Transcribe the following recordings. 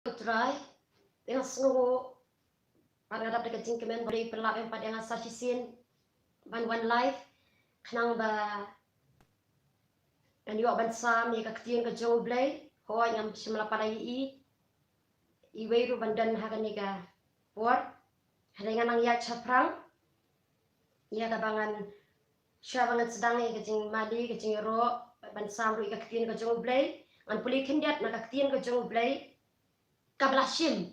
Try dengan snow pangadap dekat jingkemen beri pelak yang pada yang asal sisin ban one life kenang ba dan yo ban sam ni ka ktiin ka jong blay ho yang simla pada i weiru bandan hagan ni ka por hadengan ang ya chaprang ya ka bangan sya bangan sedang ni ka jing mali ka jing ro ban sam ru ka ktiin ka jong blay an puli kindiat na ka ktiin ka jong blay kablashim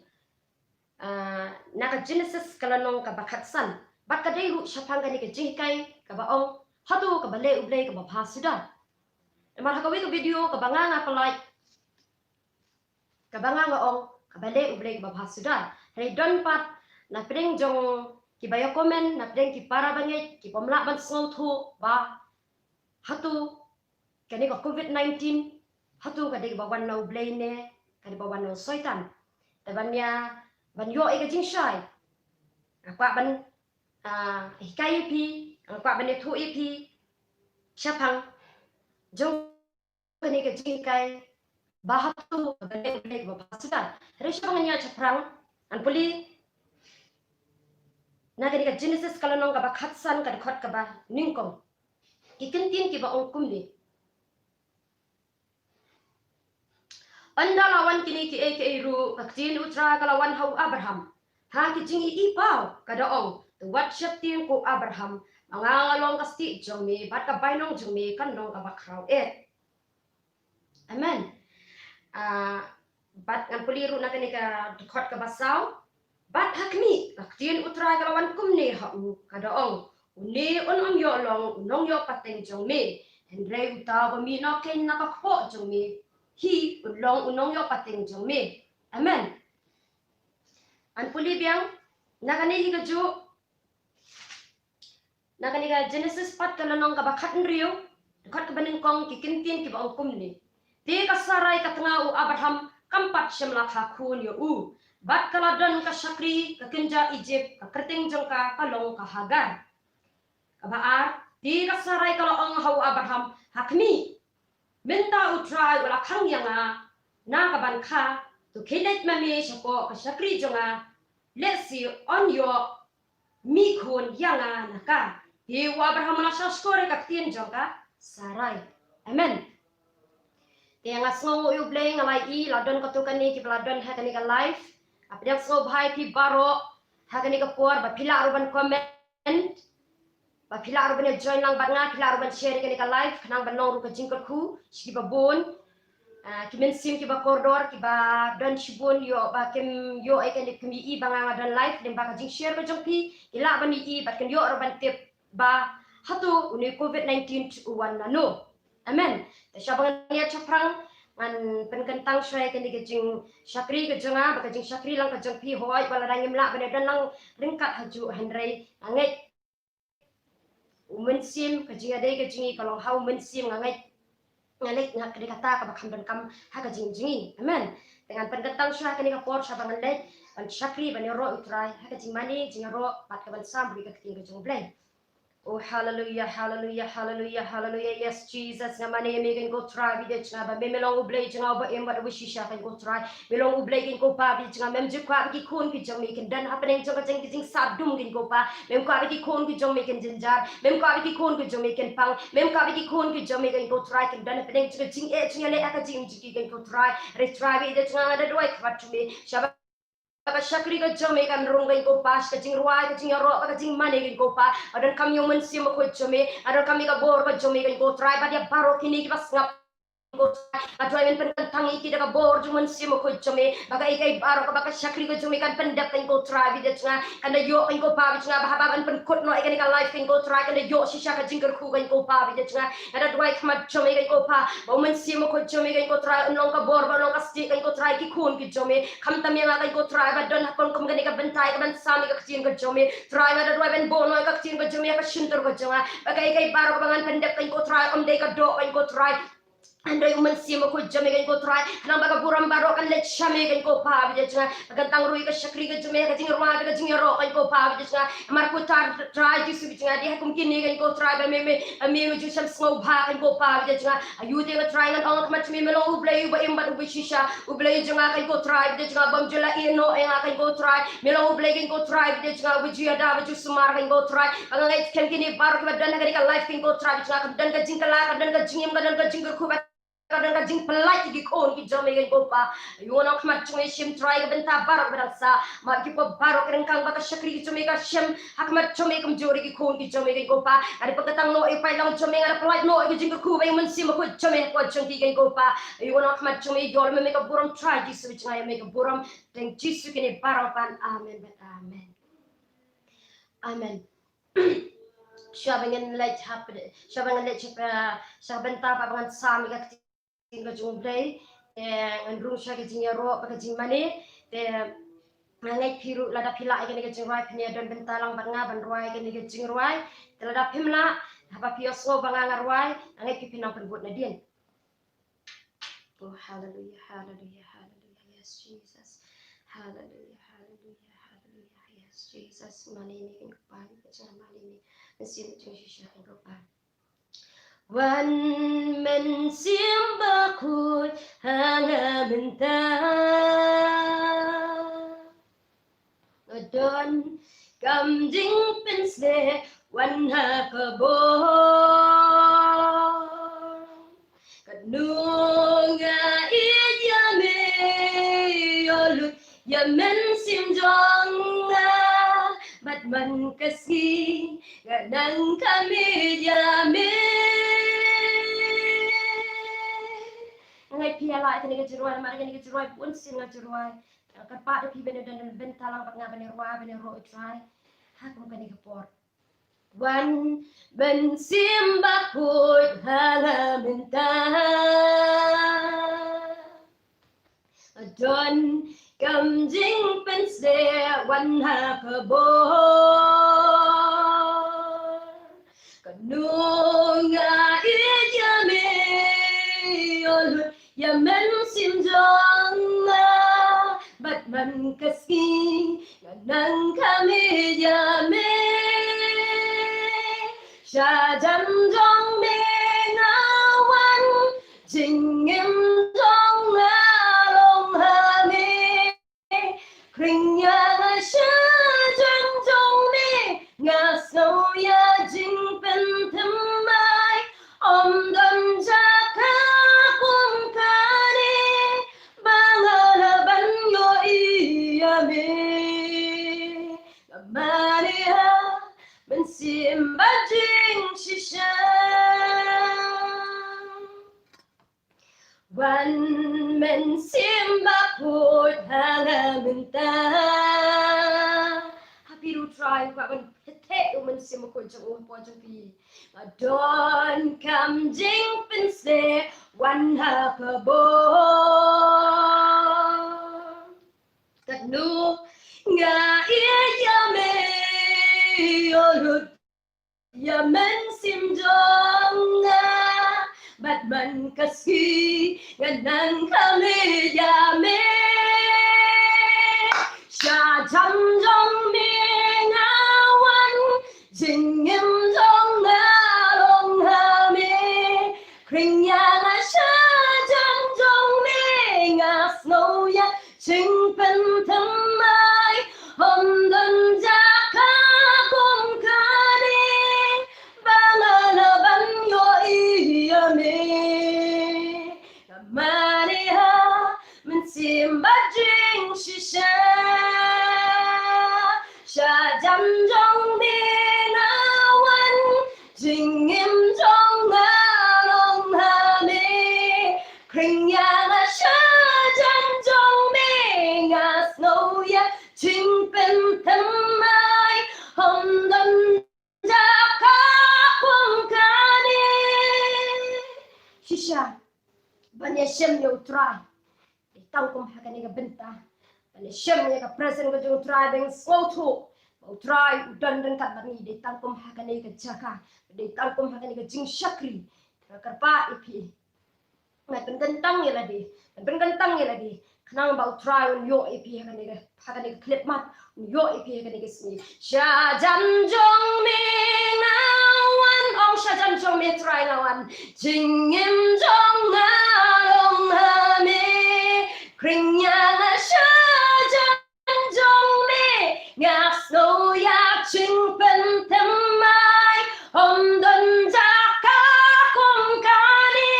naka Genesis kalanong kabakatsan bat kadairu syapanga ni kejingkai kabaong hatu kabale ublay kabapasuda mar hakawi ka video kabanganga palai kabanganga ong kabale ublay kabapasuda hari don pat na pring jong kibaya komen na pring ki para bangit ki pamla ban snothu ba hatu kani ka COVID-19 hatu kadai bawan na ublay ne kani bawan na soitan tabannya ban yo ega jing shai kwa ban hikai pi kwa ban thu pi chapang jong kani ke jing kai bahatu ban leg ba pasuda resha bangnya chaprang an puli na kani ka Genesis kalanong ka ba khatsan ka khot ka ba ningkom ikintin ki ba ongkum ni Andalawan kini ki eke ru kaktin utra kalawan hau Abraham. Ha ki jingi ipau kadaong tu wat syaptin ko Abraham. Mangalong kasti jomi bat ka bainong jomi kanong ka bakraw Amen. Bat ngan puliru na kini ka dukot ka basaw. Bat hakmi kaktin utra kalawan kumni hau kadaong. Uni on yo long unong yo pateng jomi. Henry utaw mi no ken nakakpo jomi. Hi unong yo pating jomi. Amen. An puli biang nakani hi kaju nakani ka Genesis pat kalanong kabakat nriyo dekat kebaning kong kikintin ki baong kumni. Ti kasarai katengau Abraham kampat syamla hakun yo bat kaladon ka syakri ka kinja Egypt ka kerting jongka kalong ka Hagar. Kabaar ti kasarai kalong hau Abraham hakmi Minta utrai wala kang yanga na kaban ka to kilet mami shako ka shakri jonga lesi on yo mikun yanga naka hi wa Abraham na shashkore ka tin jonga sarai amen tiang asngo yu bleng ngalai I ladon ka tukani ki ladon ha kani ka live apyak so bhai ki baro ha kani ka por ba phila ruban comment ba phila ruban join lang bat nga phila ruban share kani ka live kanang banong ru ka jingkot khu shi ba bon kimen sim ki ba koridor ki ba don shibun yo ba kim yo ai kani kami I banga dan live dem ba ka jing share ba jongpi ila ban I bat kan yo ruban tip ba hatu uni COVID-19 uwan na no amen ta syabang ya chaprang man penkentang syai kani ka jing syakri ka jonga ba ka jing syakri lang ka jongpi hoi bala rangim la ban dan lang ringkat haju handrai angai mensim kajing adai kajing kalau hau mensim ngai ngalek ngak kadi kata ka bakam dan kam ha kajing jingi amen dengan pendetang syah kani ka por syah bangan lek ban syakri ban ro utrai ha kajing mani jing ro pat ka ban sam beri ka kajing kajing bleng oh hallelujah hallelujah hallelujah hallelujah yes Jesus ngamane megan go try video chna ba me melong ublay chna ba em ba wishi sha kan go try melong ublay kin ko pa bi chna mem ju kwa ki khun ki jong me kin dan happening jong jeng jing sadum kin ko pa mem kwa ki khun ki jong me kin jinjar mem kwa ki khun ki jong me kin pang mem kwa ki khun ki jong me kin go try kin dan happening jing jing le aka jing ji kin go try re try bi de chna da doi kwat tu me shaba ka syakri ka jome kan rong kan ko pas ka jing ruai ka jing ro ka jing mane kan ko pa adan kami yung mensim ko jome adan kami ka bor ka jome kan ko try ba dia baro kini ki pas ngap ko adoy men pentang iki daga bor jung mensim ko jome baga ikai baro ka baka syakri ka jome kan pendak kan ko try bi dia nga kan yo kan ko pa bi nga ba ban pen kot no ikan ka life kan ko try kan yo shisha ka jing ku kan ko pa bi dia nga ada doi kama jome kan ko pa ba mensim ko jome kan ko try nong ka bor ba nong ka sti kan ko try ki khun ki jome kham tam yang kan ko try ba don hakon kom kan ka bentai ka ban sami ka khin ka jome try ba doi ben bon no ka khin ka jome ka shintor ka jonga baga ikai baro ka bangan pendak kan ko try om dei ka do kan ko try Andai umansi mo ko jame kan ko try hanang baga buram baro kan let shame kan ko pa bi janga bagantang rui ka shakri ka jame ka jingrwa ka jingro kan ko pa bi janga mar ko tar try ji su bi janga di hakum kini kan ko try ba me ju sham snow ba kan ko pa bi janga ayu de ka try kan ong mat me melo ublay ba imba ubi shisha ublay janga kan ko try bi janga bam jula ino e kan ko try melo ublay kan ko try bi janga ubi ji ada ju sumar kan ko try bangai kan kini bar ka dan ka life kan ko try bi janga dan ka jingkala dan ka jingim dan ka jingur ku kadang kadang pelai di kon ki jome gen gopa yona khmat chungai shim try ga benta barok berasa ma ki po barok rengkang baka shakri ki jome ga shim hakmat jome kum jori ki kon ki jome gen gopa ari pakatang no ipai lang jome ga pelai no ki jing ku bai mun sim ko jome ko chung ki gen gopa yona khmat chungai yol me ka buram try di su chungai me ka buram teng jisu kini barapan amen bet amen amen Shabangan let happen shabangan let chapa shabanta pa bangan sami ka tinga jumblay and room shaka jinya ro pa jing mani te ngai piru lada pila ai ka jing rai pnya don bentalang banga ban rai ka ni jing rai te lada pimla haba pioslo banga ngarwai ngai pipinang penbut na dien oh hallelujah hallelujah hallelujah yes Jesus hallelujah hallelujah hallelujah yes Jesus mani ni kan pali ka mani ni mesin Yesus yang berubah. Wan men simba kuy hanga benta ngadon kam jing pensle wan ha kabor kadunga iyame yolu yamen simjonga man kasi ganang kami jame ngai pia lai tani ka jiruai mar ka jiruai pun sin nga jiruai ka pa de pi bene dan bentalang pa nga bene ro try ha kum ka ni ka por wan ben simba kut hala menta adon kam jing pense wan ha ka bo kanunga ijame yolu yamen simjonga batman kaski nang kami jame shajam jong me ngawan jingim jong ngalong hame kringya sha jong jong me ngasau ya jing pen thmai om dam jaka kum kare bangala ban yo iyame Maria ben simba jing shisha wan men simba put hanga minta happy to try kwa ben hete men simba ko jang po jang pi adon kam jing pense wan ha ka bo kat nu nga iyame yolud yamen simjonga batman kasi ganang kami yame sha jam jong me ngawan jingim jong ngalong hame kring yang sha jam jong me ngas no ya ching pen thamai hom dan jaka kum kare bangala ban yo iyame Maria men simba jing shisha sha jam jong me ngawan jingim jong ngalong hame kring yang sha jam jong me ngas no ya ching pen thamai hom dan jaka kum kane shisha banya shem yo try tang kum hakane ga benta banya shem ya ka present ga jo try beng slow to mau try udan dan kat bani de tang kum hakane ga jaka de tang kum hakane ga jing shakri karpa ipi ngai pen gentang ya ladi pen gentang ya ladi kenang bau try on yo ipi kan ni ha kan ni clip mat yo ipi kan ni sini sha jam jong mi ngawan ong sha jam jong mi try ngawan jing im jong na long ha mi kring ya na sha jam jong mi ngak so ya ching pen them mai om don ja ka kong ka ni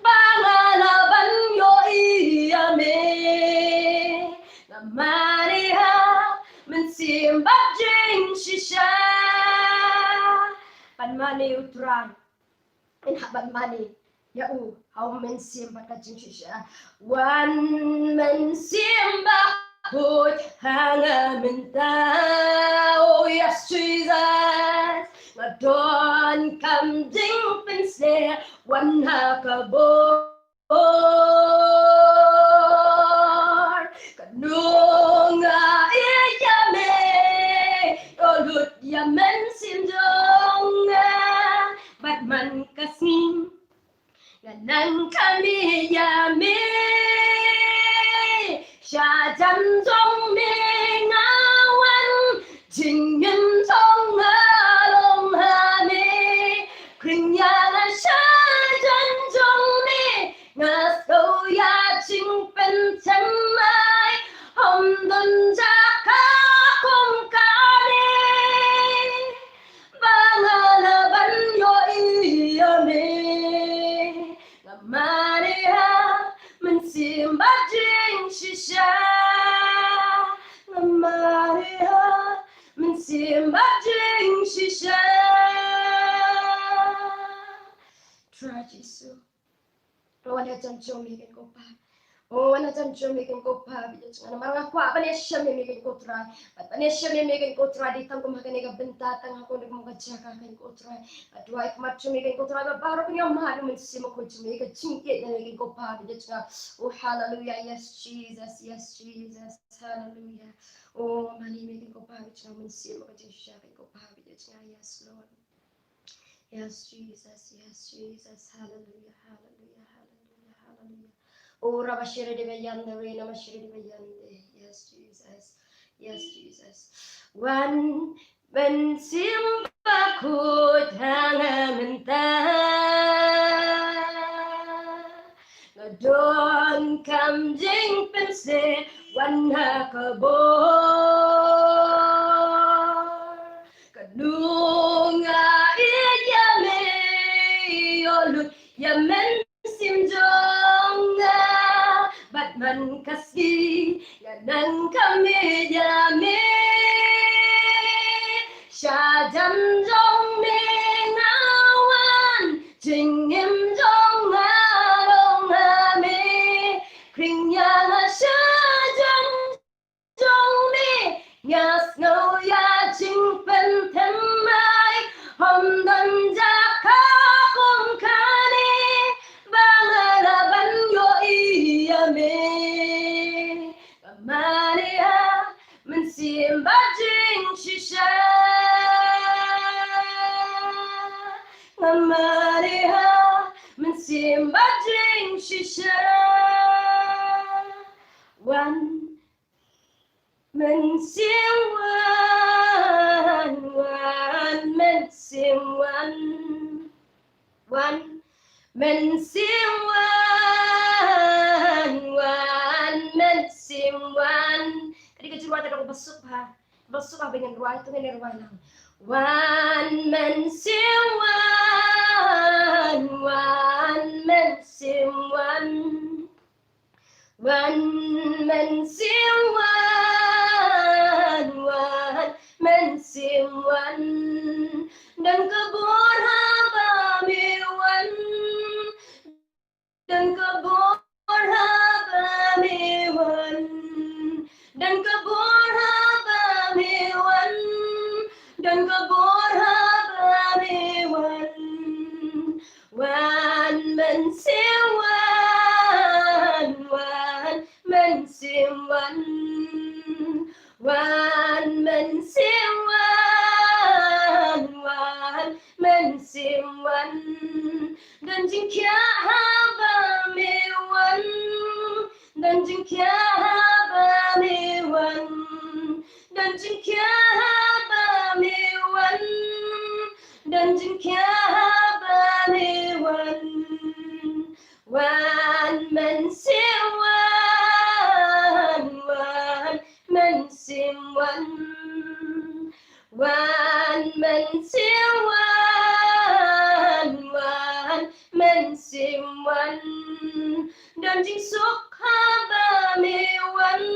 bangalaban yo iya me Maria mensimba jing shisha pan mani utran in haban mani ya how mensimba ka jing shisha wan mensimba put hanga minta oh yes Jesus ngadon kam jing pense wan ha ka bo Nunga iyame olut yamen simjonga batman kasing ganang kami yame syajam jong mengawan jingem jong along hane krinyala syajam jong me ngaso ya jing pen chamai hom don jaka kong kane bangalaban yo iyame ngamane ha mensimba jing shisha ngamane ha mensimba jing shisha try Jesus Wana janjong mikin ko pa. Wana janjong mikin ko pa. Bilang mga kwa pa niya siya mikin ko try. At pa niya siya mikin ko try. Ditang kumakan niya bentatang ako nagmukadjaka mikin ko try. At why kumatso mikin ko try. Baro pa niya mahal mo si mo ko mikin chingkit na mikin ko pa. Bilang oh hallelujah yes Jesus hallelujah. Oh mani mikin ko pa. Bilang si mo ko siya mikin ko pa. Bilang yes Lord. Yes, Jesus, hallelujah. Oh, Rabashiri de Bayande, Rena Mashiri de Bayande. Yes, Jesus. When Simba could hang a menta, the dawn come jing pense, one hakabo. Kadunga iyame olut yamen simjonga batman kasi ganang kami yame syajam jong mengawan jingim jong along ame kring yang syajam jong me nyas no ya jing pen them mai hom don jaka kong kane bangalaban yo iyame Maria mensimba jing shisha Maria mensimba jing shisha one mensim one mensim one mensim one mensim one kadi kejuruan ada besuk ha dengan ruah itu dengan ruah lang one mensim one mensim one mensim one mensim one dan kebun haba mewan dan kebun haba mewan dan kebun haba mewan dan kebun haba mewan one mensim one mensim one mensim one mensim one dan jingkia haba dan jingkia bamiwan dan jingkia bamiwan wan mensiwan wan mensiwan wan mensiwan wan mensiwan dan jing sukha bamiwan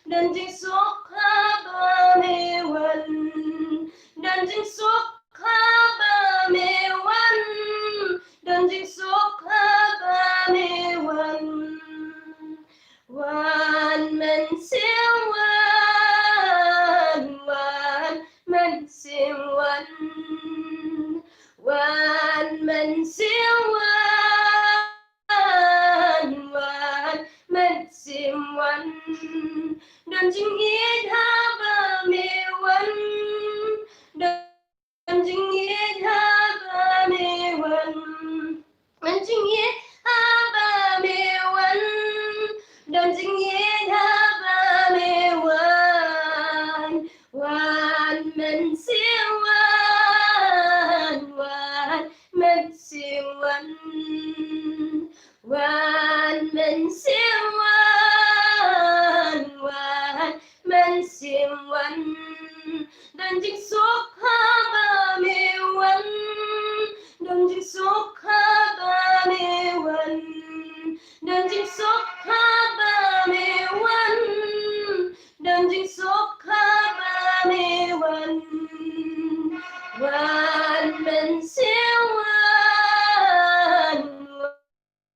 dan jing sukha bamiwan dan jing sukha bamiwan dan jing sukha bamiwan wan mensiwan wan mensiwan wan mensiwan wan mensiwan dan jing idha bamiwan dan jing idha bamiwan dan jing idha bamiwan dan jing idha bamiwan wan mensiwan wan mensiwan wan mensiwan wan mensiwan dan jing sukha bamiwan dan jing sukha bamiwan dan jing sukha bamiwan dan jing sukha bamiwan wan mensiwan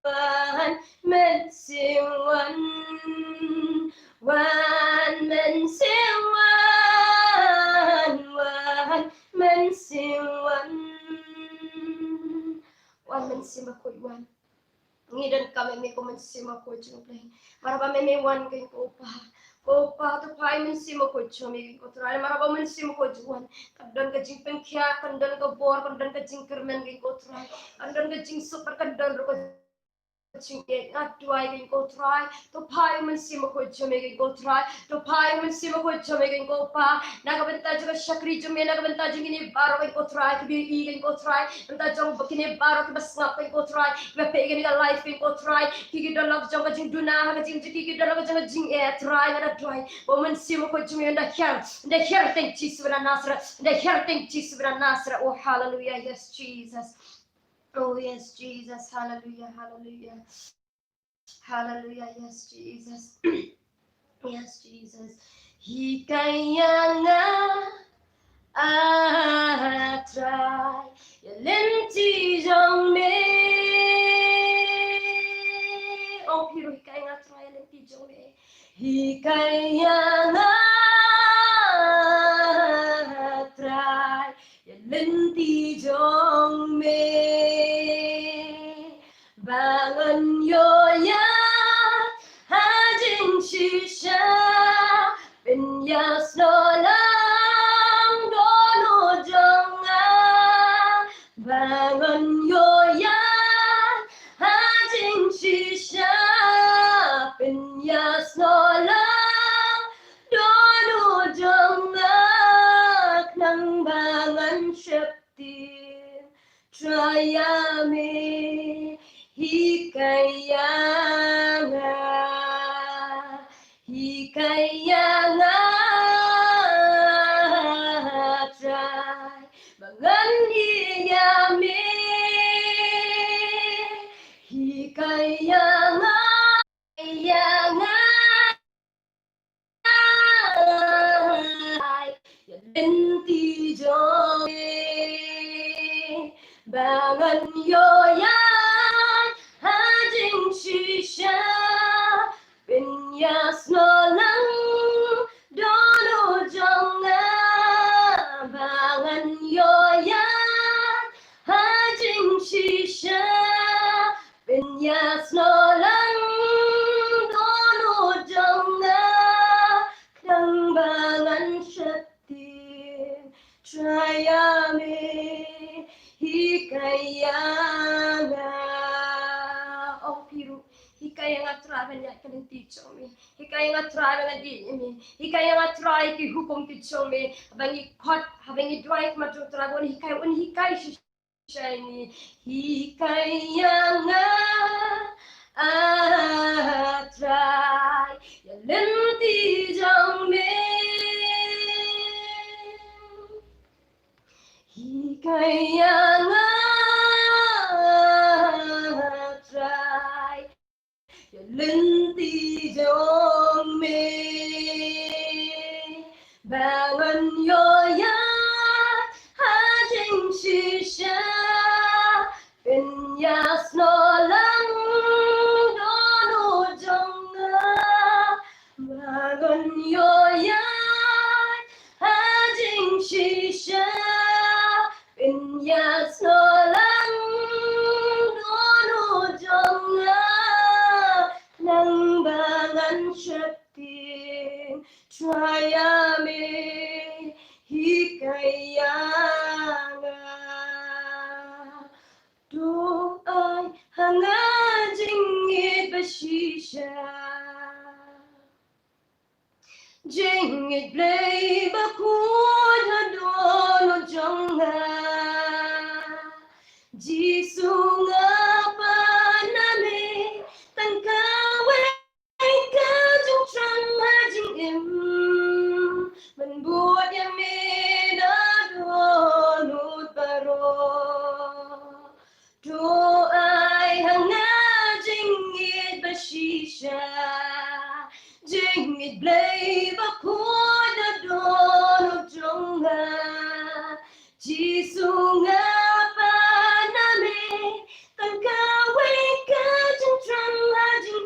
wan mensiwan wan mensiwan wan mensiwan wan mensiwan wan ngidan kami mi ko mensima ko chunglay maraba me wan kay ko pa to pai mensima ko chumi ko try maraba mensima ko juan kadon ka jing pengkya kadon ka bor kadon ka jing kermen kay ko try kadon ka jing super kadon ko chingke atwai kay ko try to pai mensima ko chumi kay ko try to pai mensima ko chumi kay ko pa nagabenta juga syakri jumi nagabenta jing ini baro kay ko try kibi kay ko try enta jong bakini baro ki basngap kay ko try bepe kay ka life kay ko try kiki dolog jong ka jing duna ka jing kiki dolog jong jing try na try wo mensima ko chumi nda here thank Jesus bra nasra nda here thank Jesus bra nasra oh hallelujah yes Jesus. Oh yes, Jesus, hallelujah, hallelujah, hallelujah, yes, Jesus, yes, Jesus. Hikaya nga atray yalinti jong me. Oh, hiro hikaya nga atray yalinti jong me. Hikaya nga atray yalinti jong me. Bangun yoya hajin shisha binyas no lang dono jonga bangun yoya hajin shisha binyas no lang dono jonga nang bangun syapti trayame hikaya nga try bangan hiyame hikaya nga yalinti jong bangan yoyan hajing shisha binyas no lang dono jonga bangan yoyan hajing shisha binyas no lang dono jonga kang bangan syakti trayame hikaya nga oh piru hikaya nga traven ya kalinti chomi hikaya hikai nga try nga di mi hikai nga try ki hukum ki chome bangi khot habangi drive ma tu tragon hikai shi shiny hikai nga try ya len ti jong me hikai nga linh ti jong me bangun yo ya ha jing shi sha bin ya sno lang do no jong bangun yo ya ha jing shi sha bin ya sno lang do no jong nang bangan shatin trayame hikayanga do ai hanga jingit bashisha jingit blay bakun dono jonga jisunga paname tangka mình buat yang meda donut baro do ai hanga jingit bashisha jingit blay bakuda donut jonga jisunga paname tangka weka jengtram hajing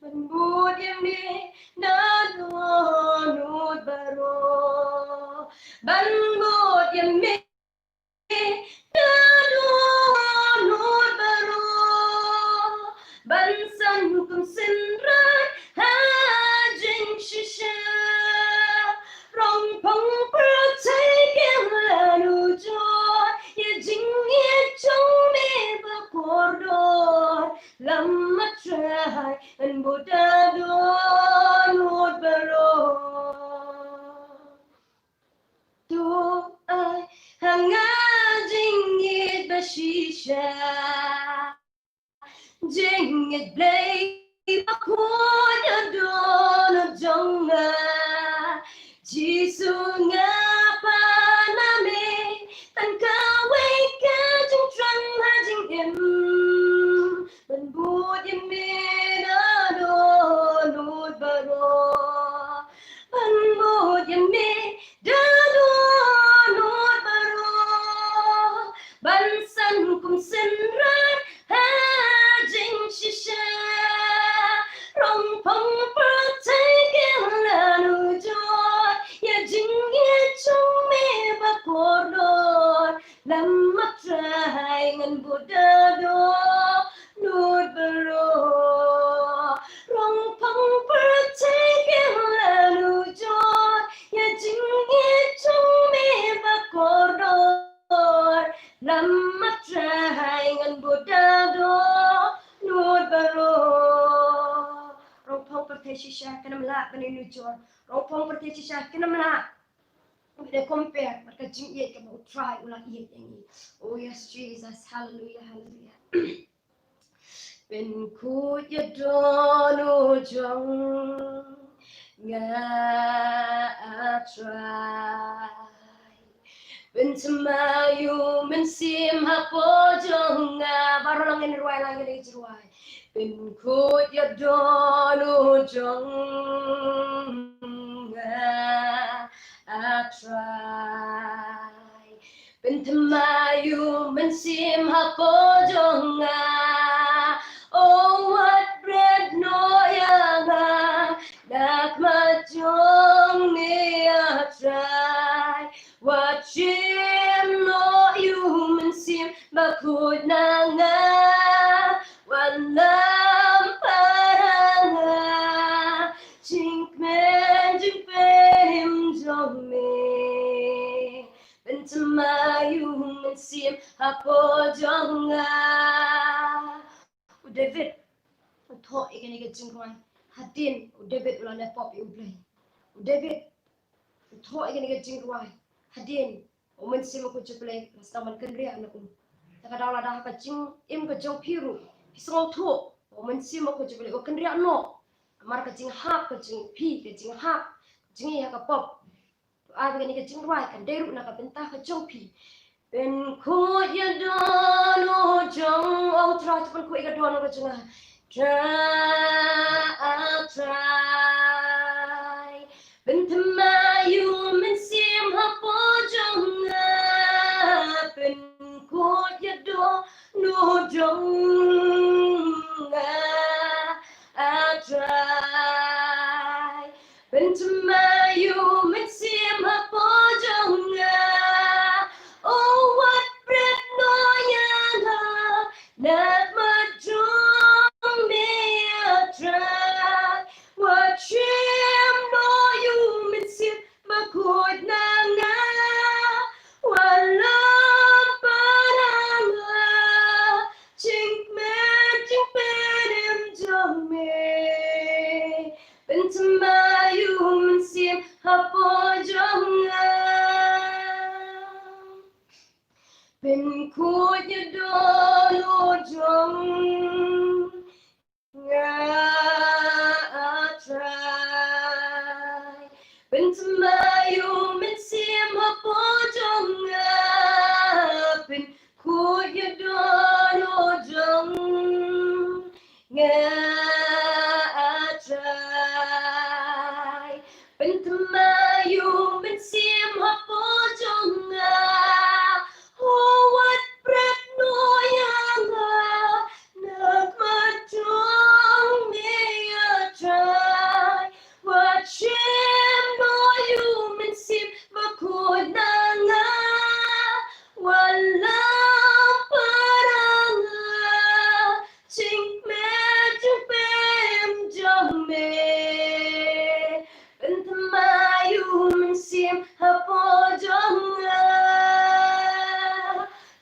mình buat yang meda donut baro ban buat yang meda donut baro ban san hukum sinrai hajing shisha rong pong percay yang lalu joy ya jing ye chong me bakordor lama try and buddha donut baro do ai hanga jingit bashisha jingit blay bakunya donut jonga jisunga paname tangka weka jengtram hajing ban buat yang meda donut baro ban buat yang meda donut baro ban san kum sinran hajing shisha rong pong percay yang lalu joy ya jing ye chung me bakordor lama try ngan buddha donut baro rong pong percay yang lalu joy ya jing ye chung me bakordor lama try ngan buddha donut baro rong pong percay shisha kana melak bani joy rong pong percay shisha kana melak They compare, mereka jingit kamu try ulang iat yang ini. Oh yes Jesus, hallelujah, hallelujah. Ben ku ya dono jong nga try. Ben semayu men sim hapo jong nga baru langin ruai langin ruai. Ben ku ya dono jong nga try ben tamayu men sim hapo jonga oh what bread no yanga dak ma jong me try what shim no you men sim bakut nanga walam paranga chink men jing penim jong me ben tamayu men sim hapo jonga David thọ cái này cái chừng coi hadin David ulan pop ublay David tho igin ga jingruai hadin omen sima ko jublay lastaman kendri anaku takadaw la dah ka jing im ka jong piru pisong tho omen sima ko jublay o kendri no amar ka jing hak ka jing pi ka jing hak jing ya ka pop ai ga ni ka jingruai kan deru na ka bentah ka jong pi ben ko ya dono jong o tra pen ko ga dono ka jing try ben tamayu men sim ha po jong ben ko ya dono jong try ben tamayu men sim ha po jong oh what breath no yana let my drum me a try what shame no you men sim ma kod na nga wala paranga ching penem jong me bentamayu men sim hapo jong ben ko ya dolo jong try bentamayu men sim hapo jong ben ko ya dolo jong try bentamayu men sim hapo jong oh what breath no yanga nak matong me a try what shame no you men sim makod na nga wala paranga ching pem jong me bentamayu men sim hapo jong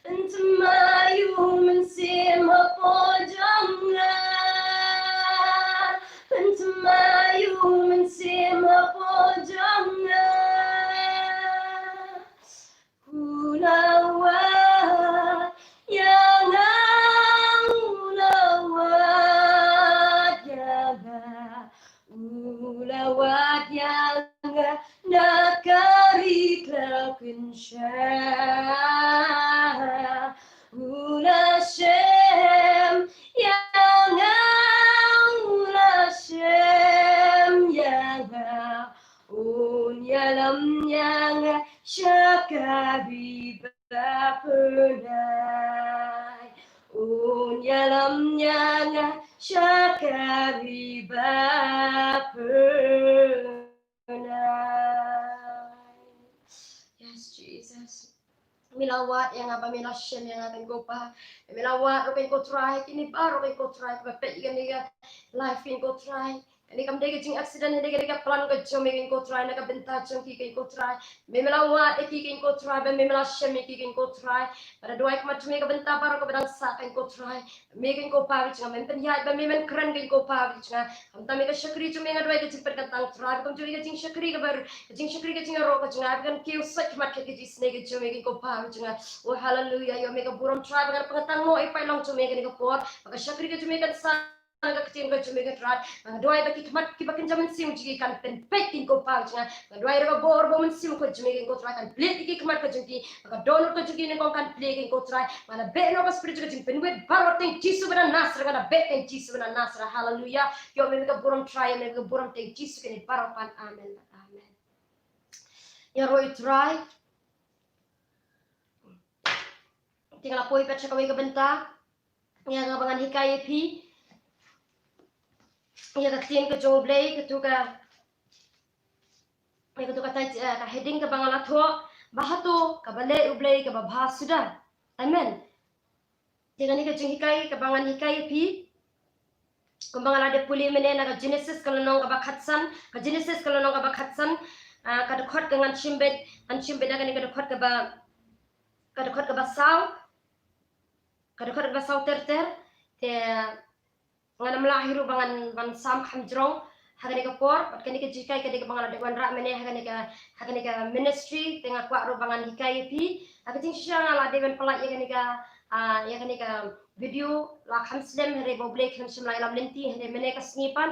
bentamayu men sim hapo jong bentamayu men sim hapo jong ulawat yang ulawat yang nakari klakin siya ula shem yang unyalam yang syakari bapernai unyalam yang syakari bapernai. Yes, Jesus. Milawat yang apa milashem yang akan gopa milawat roken ko try kini ba roken ko try ba pet ikan dia life in ko try ini kam dega jing accident hede ga plan ko jom ikan ko try na ka benta jom ki ko try me milawat ki ikan ko try ba me milashem ki ikan ko try pada dua ik macam ka benta ba ko bedang sa kan ko try me ikan ko pa wich men pen ya ba me men keren kan ko pa wich na kam ta me ka syakri jom nga dua ka jing ka tang try kam jom ka jing syakri ka bar jing syakri ka jing ro ka jing kan kiu sach mat ka jing snake jom ikan ko pa oh hallelujah yo mega buram try bagar pengatang mo ipai long to mega ni kapor baga syakri ka mega sa ga kecil ka mega try baga doai baki kmat ki bakin jaman sim jigi kan pen pekin ko pa jinga baga doai ga bor bo men sim ko mega ko try kan plate ki kmat ka jingi baga donor ka jingi ni ko kan plate ko try mana be no ka spirit ka jing pen wet barot ting jisu bana nasra ga be ting jisu bana nasra hallelujah yo mega buram try mega buram ting jisu ni barokan amen amen ya roi try tinggal apoi pet kawai ka benta yang ngabangan hikaya pi ya ka tien ka joblay ka tuka ka heading ka bangala tho bahato ka bale ublay ka babha sudah amen tinggal ni ka jing hikaya ka bangan hikaya pi kumbang ada puli mene na ka Genesis kalau nong ka bakhatsan ka Genesis kalau nong ka bakhatsan ka dekhot dengan chimbet an chimbet na ka ni ka dekhot ka ba saw kadang-kadang basau ter te ngana melahiru ban sam khamjrong hagani ka por pat kani ka jikai kani ka bangala dewan ra mene hagani ka ministry tenga kwa ro bangan hikai pi akating shisha ngala dewan pala ya kani ka video la khamslem here boble khamsim la lam lenti here mene ka snipan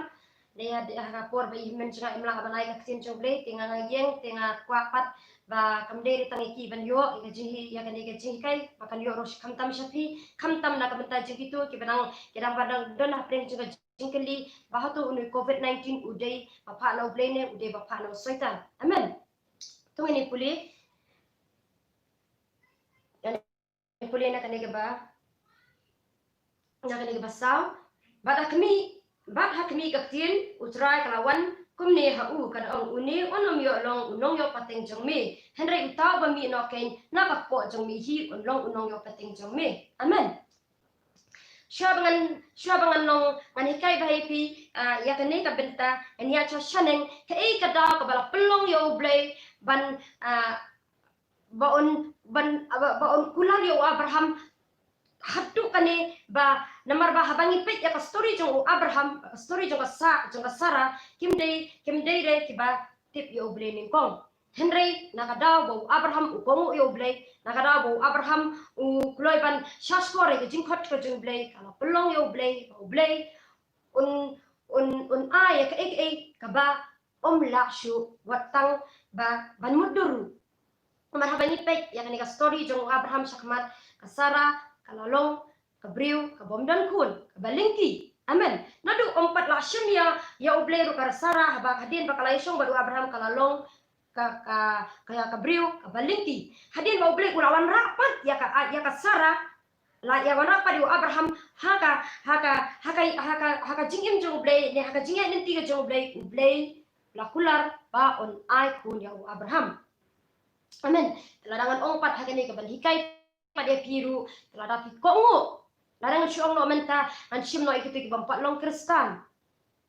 dia ka por bai men changa imla ka banai ka tin choble tenga ngayeng tenga kwa pat ba kamderi tangi ki ban yo ka jihi ya kani ka jikai pakan yo ros khamtam shapi khamtam na ka banta jikitu ki banang kedang padang don apreng juga jingkeli bahatu unu COVID-19 udai bapa no blene udai bapa no soitan amen tu ini puli dan puli na kani ba na kani ba saw bad hakmi kaktin utrai kalawan kumne ha u kan ong uni onom yo long unong yo pateng jongmi henry utaw ba mi no ken na ka po jongmi hi unong yo pateng jongmi amen Syabangan nong manikai bahipi ya kene ka benta en ya cha shaneng ka e ka da ka bala pelong yo blay ban baon kular yo Abraham hatu kane ba namar ba habangi pet ya ka story jong Abraham story jong ka Sarah kimdei re ki ba tip yo blay ning kong Henry nakadaw bo Abraham ukongo yo blay nakadaw bo Abraham kloy ban shaskore ke jingkhot ko jing blay kala pelong yo blay un ay ka ka ba la shu watang ba ban muduru marhabani pek ya ka story jong Abraham shakmat ka Sarah kalalong ka Briu ka bomdan kun ka balingki amen nadu ompat la shim ya blay ru ka Sarah ba kadin ba kalaisong baru Abraham kalalong ka Briu ka balingki hadin mau beli ulawan rapat ya ka Sarah la ya wan rapat di Abraham haka jingim jong blay ne haka jingya nin tiga jong blay la kular ba on ai kun ya Abraham amen ladangan ongpat haka ni ka balhikai pada piru lada pi kongo ladangan syong no menta an shim no ikitu ki bampat long kristan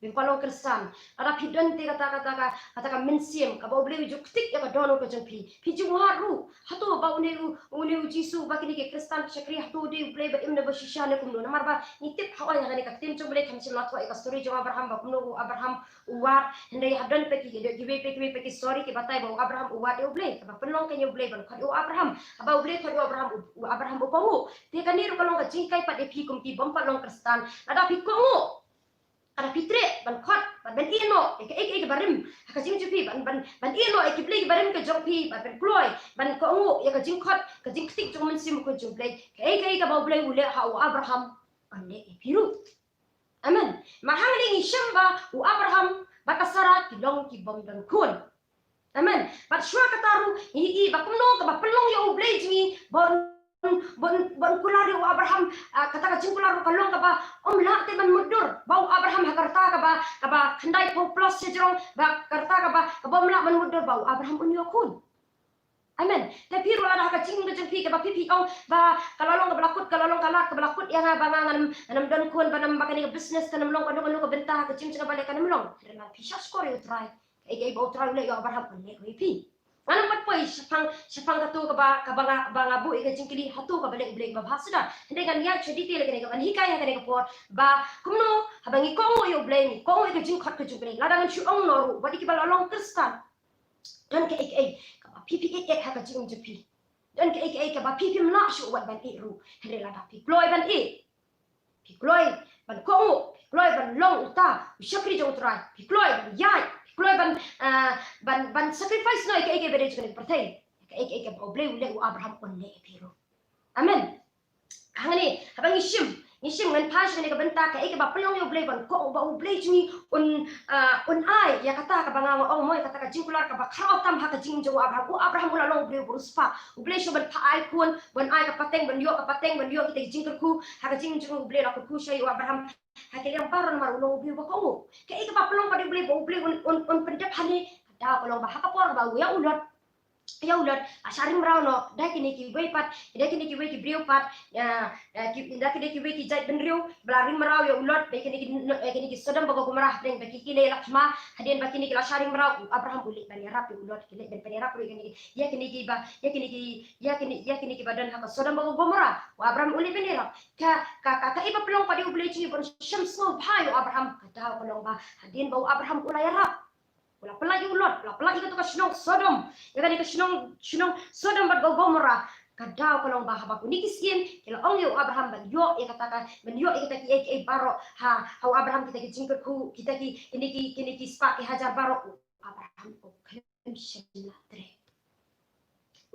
Bingkalo Kristan, ada pidon te kata mensim, kaba boleh ujuk tik ya dono ke jempi, piju haru, hatu ba uneu Jisu ba kini ke Kristan syakri hatu de boleh ba imna ba shisha ne kumno, namar ba nitip hawa yang kani kaktim coba boleh kamsim latwa ika story jong Abraham ba kumno Abraham uwat, hendai hadon peki gibe peki story ke batai ba Abraham uwat eu boleh, kaba penlong ke eu boleh ban khadu Abraham, aba boleh khadu Abraham upamu, te kani ru kalong ka jingkai pat epikum ki bompa long Kristan, ada pikongo ada pitre ban khot ban ino ek barim ka jing jupi ban ino ek play barim ke jongpi ban kloy ban ko ngu ya ka jing khot ka jing tik jong mensim ko jong play ka ba play ule ha Abraham ban le piru amen mahang ni shamba Abraham ba ka Sarah kilong ki bom dan kun amen bat shwa kataru i ba kumno ka ba pelong yo play jingi bon kulari Abraham kata ka jingkularo kalong ka ba la te ban mudur bau Abraham hakarta ka ba khandai po plus sejrong ba karta ka ba mla ban mudur bau Abraham unyo kun amen tapi ru ada ka jing pi ka ba pipi ong ba kalalong ka balakut kalalong kalak ka balakut yang bangangan nam don kun banam bakani business kanam long ka bentah ka jing balik kanam long na pisha score try ai bau try le Abraham ne ko pi Anam mat poi syapang katu ka banga bu ika jingkili hatu ka balik balik ba bahasa dengan ya cerita lagi kan hikai ka por ba kumno habangi kongo yo blame kongo ika jingkot ka jubele ladangan syuong noru badi ki balolong kristan dan ka ka ba pipi ha ka jing jepi dan ka ba pipi mna syu wat ban ru hele lada pi ploy ban pi ploy ban kongo ploy ban long uta syakri jong trai pi ploy ban yai Kloy ban sacrifice no ike bere jukene pertai ike oble ule Abraham onne piru amen hangani habang ishim ngan pas ne ka benta ka ike ba pelong yo ble ban ko ba oble juni on ai ya kata ka banga ong moy kata ka jingkular ka ba khao tam ha ka jing jo Abraham ula long ble buruspa oble sho ban pa ai kun ban ai ka pateng ban yo kita jingkul ku ha ka jing jo oble la ku shay Abraham hakili ang paron marunong ubi ba ko kay ka papalong pa dibli ba ubli on pendep hani kada ko long ba hakapor ba uya ulot ya ulot asharing mrao no dakini ki weipat dakini ki wei ki brio pat dakini ki wei ki jai benrio blaring mrao ya ulot dakini ki sodom bago gumrah deng baki ki le lakma hadien bakini ki asharing mrao Abraham ulit bani rap ya ulot ki le ben bani rap yakini ki badan hak sodom bago gumrah Abraham ulit bani rap ka iba pelong padi ubli chi bon shams no bhayo Abraham kata pelong ba hadien bau Abraham ulai rap Pula pelagi ulot, pula pelagi katu kasinong Sodom, ya kan kasinong Sodom bat Gomora, kadau kalong bahaba kunikisien, kila ong yo Abraham ban yo ya katakan ban yo kita ki baro hau Abraham kita ki jingker ku kita ki ini ki spa ki hajar baro Abraham ko klem shemlatre.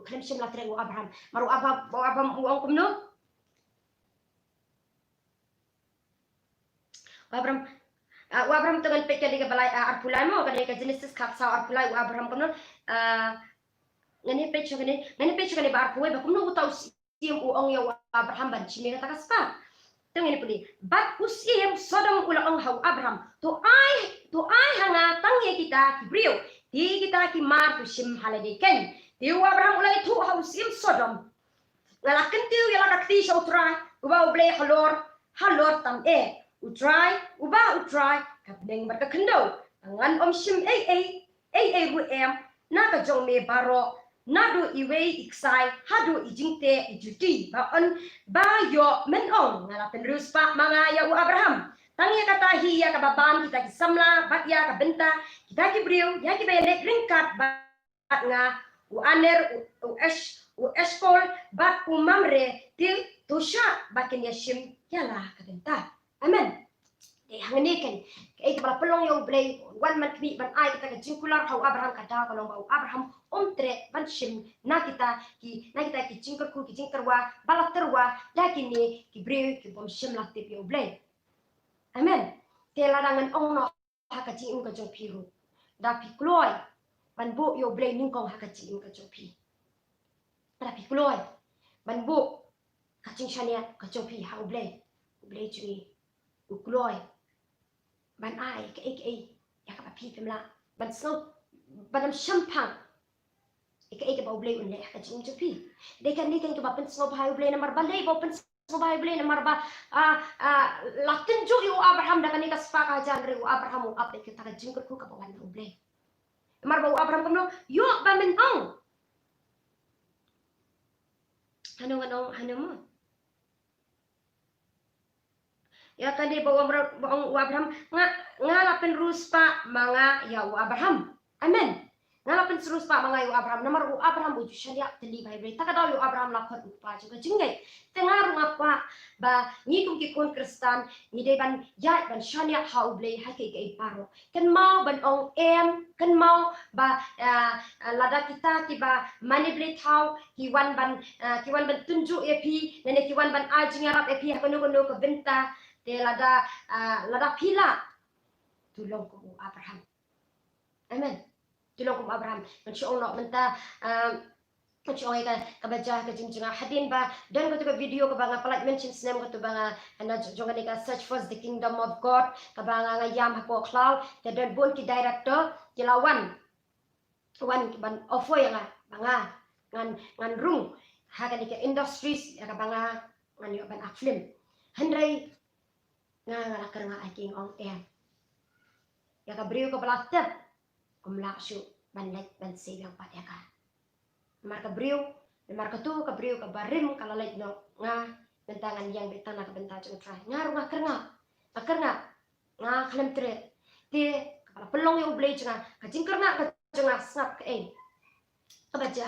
Klem shemlatre Abraham, maru Abraham uang kumno. Abraham dengan pekya di balai arpulai mo kan Genesis kapsa arpulai Abraham kono ngani pecah ba arpulai ba kumno utau siem uong ya Abraham ban chimi kata kaspa tengeni puli bat usiem Sodom ula ong hau Abraham to ai hanga tangye kita kibrio di kita ki mar tu sim halade ken di Abraham ula itu hau siem Sodom ngalaken tiu ya lakti sautra uba uble halor tam utrai kapneng barka kendo angan shim ru na ka jong me baro na do iwe iksai hadu ijingte ijuti ba yo men ong ngala penrus pa mga ya Abraham tangya kata hiya ka baban kita ki samla batya ka benta kita ki brio ya ki bene ringkat bat nga aner eskol bat mamre til tosha bakin yashim yala ka benta amen hangenikan kay kepala pelong yung blay one man kni ban ay kita jingkular hau Abraham kada kalong bau Abraham omtre ban shim na kita ki jingkar ku ki jingkarwa balaterwa lakini ki bre ki bom shim laktip yung blay amen telarangan ong no hakaji ka jong piru da pi kloy ban bu yung blay ningkong hakaji ka jong pi da pi kloy ban bu kaching shania ka jong pi hau blay chui ukloy ban ai ka ya ka pi pemla ban so banam champang ka ba ublay unle ka jing pi de kan ka ba pen so ba ublay na marba le ba pen so ba ublay na marba latin jo yo Abraham da kan ka spa ka jan re Abraham up ka ta jing ku ka ba wan ublay marba Abraham kamno yo ba men ong hano mo ya tadi bawa Abraham ngalapen ruspa mga ya Abraham amen ngalapen ruspa mga ya Abraham namar Abraham uju sharia teli Bible takadaw Abraham lakot upa juga jingay tengaru ngapa ba ngikum ki kon Kristan ni de ban ya ban sharia hauble hake ke paro kan mau ban ong kan mau ba lada kita tiba manipulate how kiwan ban tunjuk epi nene kiwan ban ajing arab epi kono ke benta de lada pila tulong ko Abraham amen tulong ko Abraham mensyong no menta mensyong ka baca ka jingjinga hadin ba dan ko to video ka banga palat mention snem ko to banga na jonga ka search for the kingdom of God ka banga ngayam hapo cloud ka dan bon ki director kilawan wan ban ofo yang banga ngan rung ha ka ka industries ka banga ngan yo ban film handrai nga karanga aking ong ya ka brio ka balastep kumlaksyo banlet ban silang pateka marka brio marka tu ka brio ka barim kalalait no nga bentangan yang betana ka benta jeng try nga runga karanga nga khlem tre ti kala pelong yung blade nga ka jingkarna ka jenga snap ka kabaja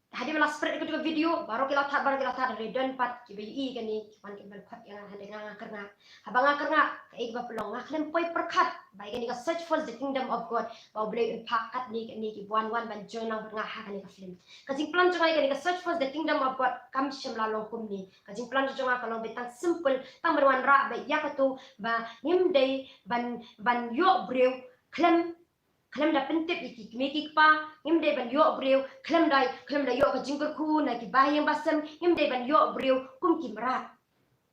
hadi malas spread ko video baru kita tar redon pat kibi kani kipan kimbal khat yang hade nga karna habang karna kai ba pelong nga klem poi perkat bai kani ka search for the kingdom of God ba blay pakat ni ki buan ban join nang nga ha kani ka film kajing plan jongai kani ka search for the kingdom of God kam shimla long kum ni kajing plan jonga kalong betang simple tang berwan ra ba yakatu ba nimdei ban yo brew klem da pentip iki mekik pa imde ban yo breu klem da yo ka jingkur ku na ki bayang basem imde ban yo breu kum ki merat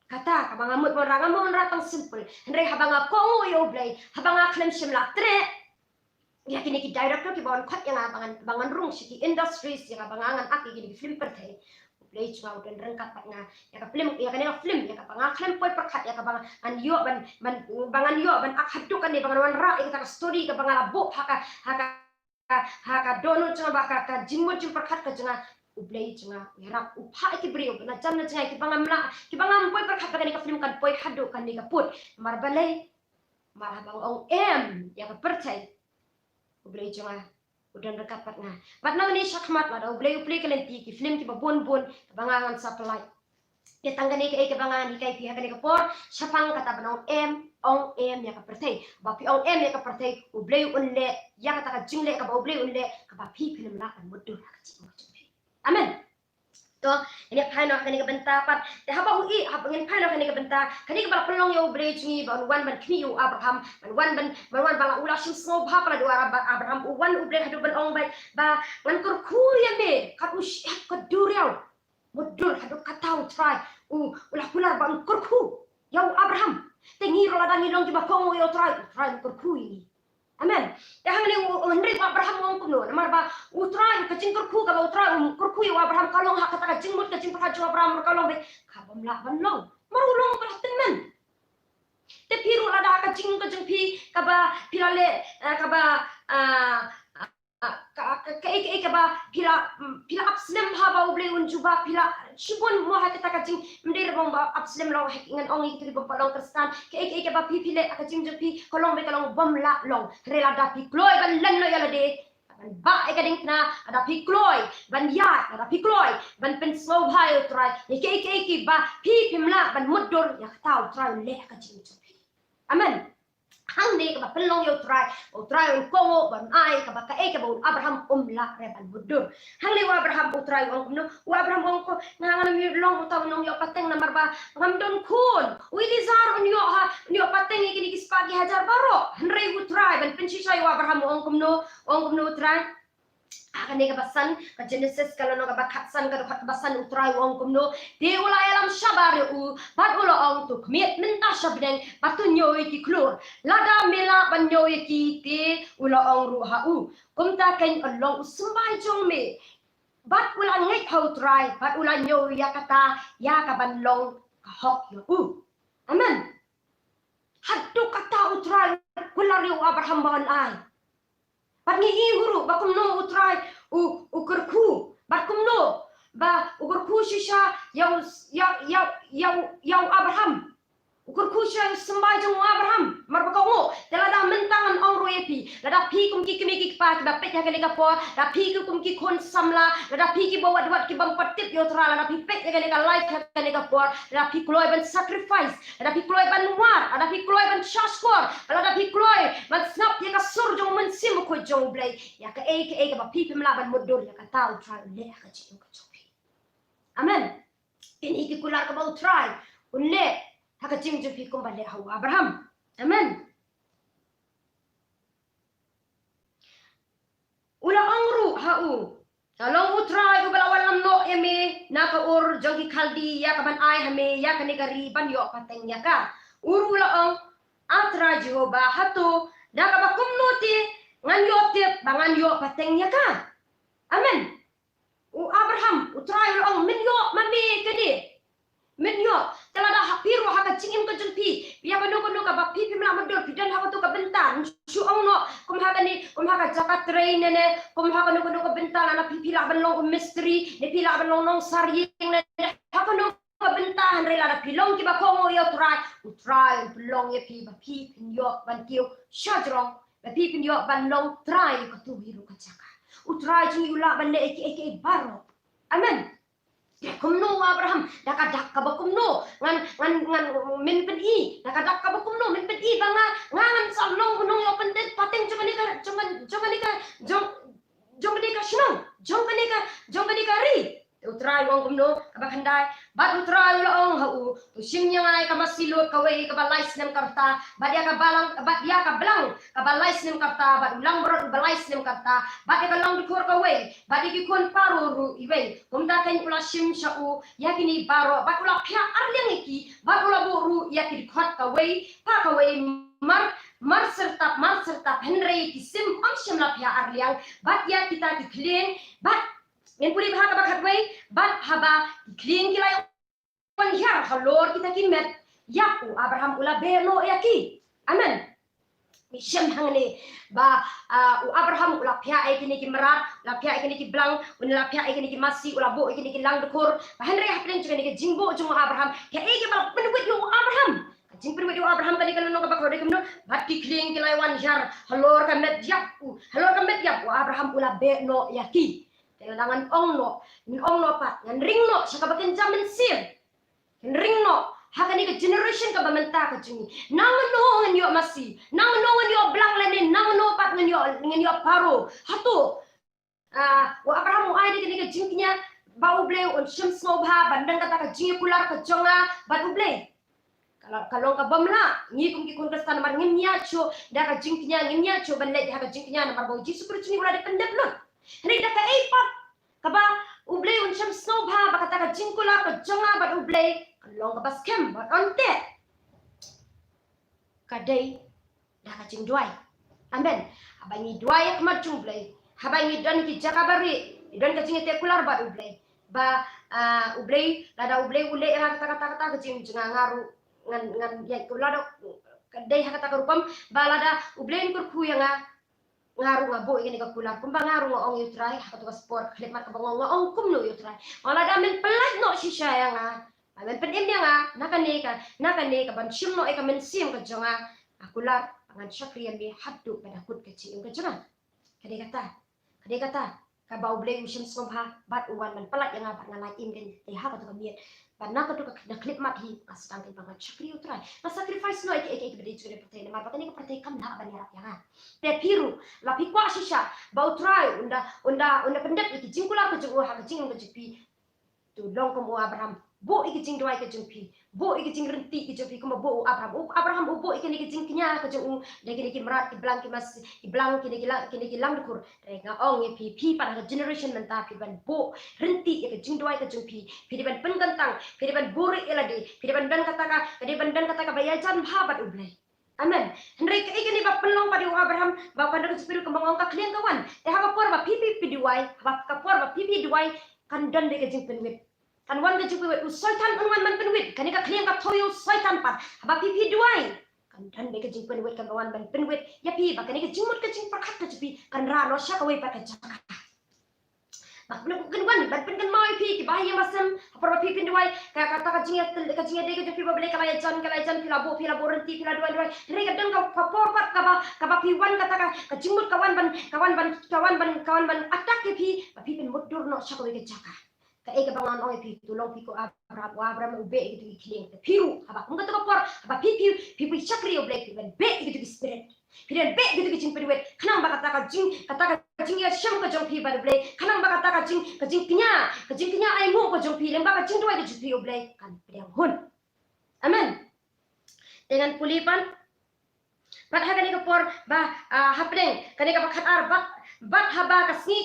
kata ka mga mut mo ratang simple andre habanga ko yo blay habanga klem shimla tre ya kini ki director ki bawan khat yang bangan rung si industries yang bangangan aki kini film perthe play cuma udan rengkat patna ya ka film ya kan film ya ka bangang klem poi perkhat ya ka bangan an yo ban bangan yo ban ak haddu kan ni bangan wan ra ya ka story ka bangan bo haka dono cuma baka ka jimmo jim perkhat ka janga ublei cuma ya upha ki brio na janna canga ki bangan poi perkhat ka ni ka film kan poi haddu kan ni ka put mar balai mar bang ong em ya ka percaya ublei cuma udan dekat patna ni syakmat lah ublei kalian ki film ki babon bangangan supply ya tanggani ke bangangan ikai pihak ni kapor syapang kata banong ong em ya ka pertai bapi ong em ya ka pertai ublei unle ya kata ka jingle ka ublei unle ka bapi film la kan mudur ka cing amen to ini paino kani ka benta pat te haba ui haba ngin paino kani ka benta kani ka bala pelong yo ublei cungi ban wan ban kni yo Abraham ban wan bala ula sim snow bha pala dua Abraham wan ublei hadu ban ong ba ngan kur ya me ka usyat ka duriau mudur hadu katau try ulah pular bang kurku yau Abraham tengi rola dangi long kiba kongo yo try kurku ini amen ya hamni henry Abraham ngong kuno namar ba utrai kacing kurku ka utrai kurku yo Abraham kalong hak kata kacing mut kacing perhaju Abraham kalong be kabam la ban long marulong perhatin men te piru lada kacing pi kaba pilale kaba kaba pila abslem haba ublei unjuba pila shibon mo ha kita kacing mender bong ba abslem long ingan ong itu bong palong kristan kaba pile kacing jepi kolong be kolong bom la long rela da pi kloy ban len lo yala de ba ekading na ada pi kloy ban ya ada pi kloy ban pen slow high try ke ba pi pimla ban mudur ya tau try le kacing jepi amen hang ni ka pelong yo try kongo ban ai ka ka Abraham la reban budur hang ni Abraham utray ong no Abraham ong ko ngangan mi long utaw nong yo pateng namar ba ngam don kun wi dizar on yo pateng ikini kispagi hajar baro henry utray ban pensisay Abraham ong kumno utray akan dia kebasan ke Genesis kalau nak bakatsan ke kebasan utrai wong kumno dia ulah alam syabar pat ulah ong tu kemit minta syabdeng patu nyoi ki klur lada mela ban nyoi ki te ulah ong ruha kumta kain along sembah jong me bat ulah ngai hau try bat ulah nyoi ya kata ya ka ban long ka hok yo amen haddu kata utrai kulari Abraham ban ai bat ngi huru ba kumno utrai ukurku bat kumno ba ukurku shisha yau Abraham ukurku shisha sembajung Abraham mar ba kongo telada mentangan ong royepi lada pi kum ki kimi pa ba pet ha ka por da pi kum ki kon samla lada pi ki bawa duat ki bang patip yo tra lada pi pet ka life ha ka por lada pi kloy ban sacrifice lada pi kloy ban war lada pi kloy ban shashkor lada pi kloy ban snap ya ka surjong men sim ko jong blay ya ka ba pi pim la ban modur ya ka tau tra le ka chi ka chopi amen ini ki kular ka ba try unle haka jing pi kum ba le hawa Abraham amen ula angru kalong utrai ubalawan lam no eme naka ur jogi kaldi ya kaban ai hame ya kani gari ban yo pateng ya ka urula ong atra Jehova hatu naka bakum nuti ngan yo tip bangan yo pateng ya ka amen Abraham utrai ong min yo mami kani min yo telada hapiru haka cingin ko jumpi biya banu ka ba pipi mla modol pidan haka tu ka bentan su ong no kum haka jakat train ne kum haka no ka bentan ana pipi la ban long mystery ne pila ban long nong sarying ne haka no ka bentan rela na pilong ki ba kongo yo utrai pilong ye pi ba pipi yo ban kiu shajrong ba pipi yo ban long try ka tu hiru ka jaka utrai jingi ula ban le eke baro amen kumno Abraham dakadak ka ba kumno ngan min pedi dakadak ka ba kumno min pedi banga ngan sa long gunong yo pendet pateng jomani ka ri utrai wong kumno ka handai bat utrai lo ong hau tu simnya ngai ka masilot ka wei ka balais nem karta bat dia ka belang ka balais nem karta bat ulang berot balais nem karta bat dia ka long dikur ka wei bat dia kon paru ru iwei kumda kan ula sim shau yakini baro bat ula pya arliang iki bat ula boru yakini khot ka wei pa ka wei mar mar sertap henry kisim amsham la pia arliang bat ya kita dikling bat men puri bahaka bakat way bat haba dikling kilay wan yar halor kita kimet yaku Abraham ula belo yaki amen Mishem hangni ba Abraham ula pia ay kini ki merat la pia ay kini ki blang ula pia ay kini ki masi ula bo ay kini ki lang dukur ba henry haplen juga ni ki jingbo jung Abraham ya ay ki ba penwit yo Abraham jing penwit yo Abraham kani kan no ka bakro de kumno batti kling kilay wan yar halor kamet yaku Abraham ula be no yaki telangan ongno min ongno pat ngan ringno saka baken jamin sir ringno hakani ke generation ka bamenta ka jungi nangono ngan yo masi nangono ngan yo blang lanin nangono pat ngan yo paro hatu wa Abraham ai de ke jingnya bau ble on shim snobha bandang kata ka jingi pular ka jonga batu ble kalau ka bamla ngi kum ki kun kastan mar ngimnya cho da ka jingnya ngimnya cho ban le ha ka jingnya na mar bau jisu kurchuni ula de pendep lo Henry daka eipat kaba uble un sham snobha bakata ka jingkula ka jonga bat uble kalong ka baskem bat onte kadai daka jing duai amen abangi duai ak macung uble habangi dan ki jakabari dan ka jing te kular bat uble ba uble lada uble ule ra kata ka jing jenga ngaru ngan ya kulado kadai hakata ka rupam ba lada uble kur kuyanga ngaru ngabo ini ka kular kumba ngaru nga ong yutray hakatu ka sport klik mat ka bangong nga ong kumno yutray wala damen pelat no shisha nga amen penim nga nakane ka ban shimno e ka men sim ka jonga akular pangan syakriyan bi haddu pada kut ka ci ka jonga kade kata ka bau ble ushim somha bat uwan man pelat yang bat nga laim gen e hakatu ka miet ban nakatu ka na klik mat hi asang ken pangan syakri yutray na sacrifice no e bedi jure patay mar patay ka patay kam na ban yarap yang te piru la pikwa shisha bau try unda pendek iki jingkula ke jung ha ke jing ke jipi tu long ko Abraham bo iki jing doai ke jumpi bo iki jing renti ke jipi ko bo Abraham bo iki ni ke jing knya ke jung de ki merat ki blang ki mas ki blang ki lang dukur re nga ong e pi pada generation menta pi ban bo renti ke jing doai ke jumpi pi ban pengantang pi ban buri elade pi ban dan kata ka bayajan bhabat ublai amen henry ka ikani ba pelong pada Abraham ba pada spirit kembang ka kliang kawan te ha por ba pipi piduai ba ka por ba pipi duai kan dan de jing penwit kan wan de jing penwit sultan wan man penwit kan ka kliang ka toyo sultan pat ba pipi duai kan dan de jing penwit kan wan ban penwit ya pi ba kan ka jingmut ka jing perkat ka jipi kan ra no sha ka wei pa ka jaka Bak belum kan ban pen kan mau pi ki bahaya masam apa pi pin duai ka kata ka jinga de ka jipi ba bele kala jan pila bo renti pila duai re ka dang ka por pat ka ba pi wan kata ka jingmut kawan ban atak ke pi ba pi pin mudur no sha ka wei ka jaka ka e ka bangan oi pi tulong pi ko Abraham ube gitu kiling piru haba mun ka to por haba pi chakri oblek ban be gitu spirit Pidan be gitu kicing pedwet kanang ba kata ka jing ya syam ka jong pi ba ble kanang ba kata ka jing kinya ai mo ka jong pi lem ba ka jing duai de pi oblek kan pedang hun amen dengan pulipan bat haga ni ka por ba hapdeng kani ka bakat ar bat haba kasni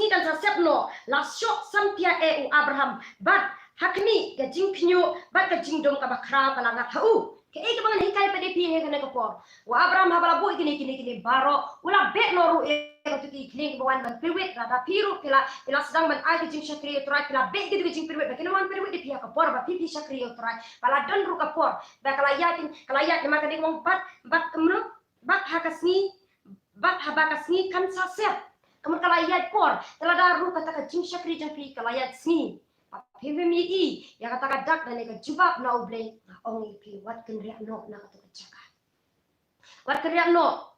kan sa sepno la shok sampia e u Abraham bat hakni ka jing kinyo bat ka jing dom ka bakra ka langat hau ke ka bangan hikay pa de pi he kana ka por wa Abraham habala bo kini baro wala be no ru e ka tuki kini bawan ban pirwit rada piru pila sedang ban ai jing syakri utrai pila be gitu jing pirwit ba kini wan pirwit de pi ka por ba pi syakri utrai pala don ru ka por ba kala yakin maka de wong bat kemno bat hakasni bat habakasni kan sa sep kamu kala yat por telada ru kata ka jing syakri jang pi kala yat sni PVMI ya kata kadak dan eka jubab na ublay na ong ipi wat kenriak no na kata kacaka wat kenriak no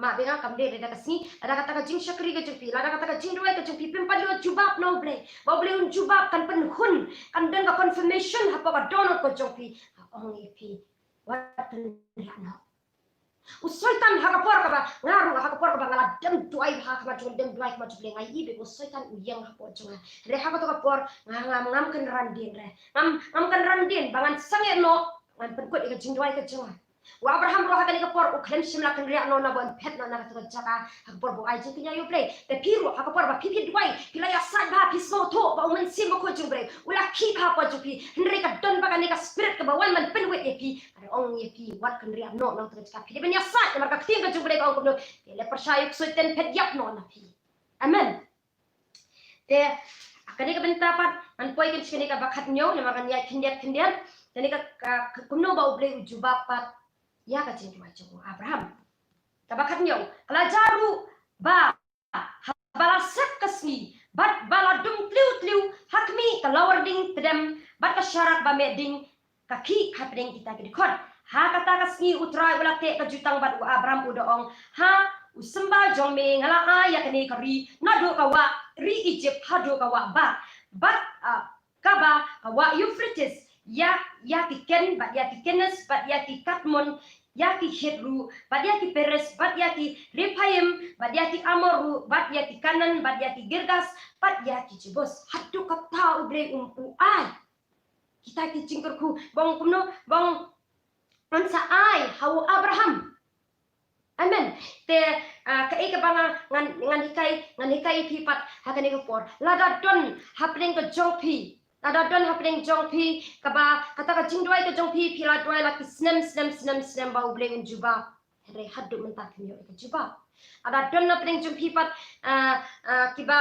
ma bega kamde de kasi ada kata ka jing syakri ka jumpi ada kata ka jing duai ka jumpi pimpa liot jubab na ublay ba ublay un jubab kan penhun kan den ka confirmation hapa ka donor ka jumpi ong ipi wat kenriak no Usultan hakapor ka ba ngaru hakapor ka ba ngala dem duai ha ka jung dem duai ka jung ngai ibe usultan uyang hapo jung re ha ka to kapor ngam kan randin re ngam kan randin bangan sange no ngan penkut ka jing duai ka jung Wa Abraham roh hakani kapor u klem shimla kan ria no na bon pet no na ka jaka hakapor bo ai jing kenya yo play te piru hakapor ba pipi duai pila ya sai ba pismo to ba umen sim ko jung bre ula ki ka ko jupi henry ka don ba kan ka spirit ka ba wan man pen wet epi ada ong epi wat kan ria no na ka jaka pi ben ya sai na ka tin ka jung bre ka ko no le percaya ku ten pet yap no na pi amen te akani ka bentapan an poi ke chini ka bakat nyo na makan ya kindiat tani ka kumno ba uble ujuba pat ya ka cing macam Abraham tabakat nyo kala jaru ba bala sakasni bat bala dum tliu hakmi kalawar ding tedem bat ka syarat ba meding kaki hapeng kita ke dikon ha kata kasni utrai ulate ka jutang bat Abraham udaong ha usamba jong me ngala ya kani kari nado kawa ri Egypt hado kawa ba bat kaba kawa Euphrates ya ki ken bat ya ki kenes bat ya ki katmon ya ki Hebru bat ya ki Peres bat ya ki Rephaim bat ya ki Amoru bat ya ki Kanan bat ya ki Girgas bat ya ki Jebus hadu kata ubre ai kita ki cingkerku bang kumno bang ansa ai hau Abraham amen te kai ka banga ngan hikai pipat hakani ko por lada don happening ko jongpi ada don happening jongpi kaba kata ka jingdoi ka jongpi pila doi la ki snem bau bleng juba re hadu mentak ni ka juba ada don happening jongpi pat kiba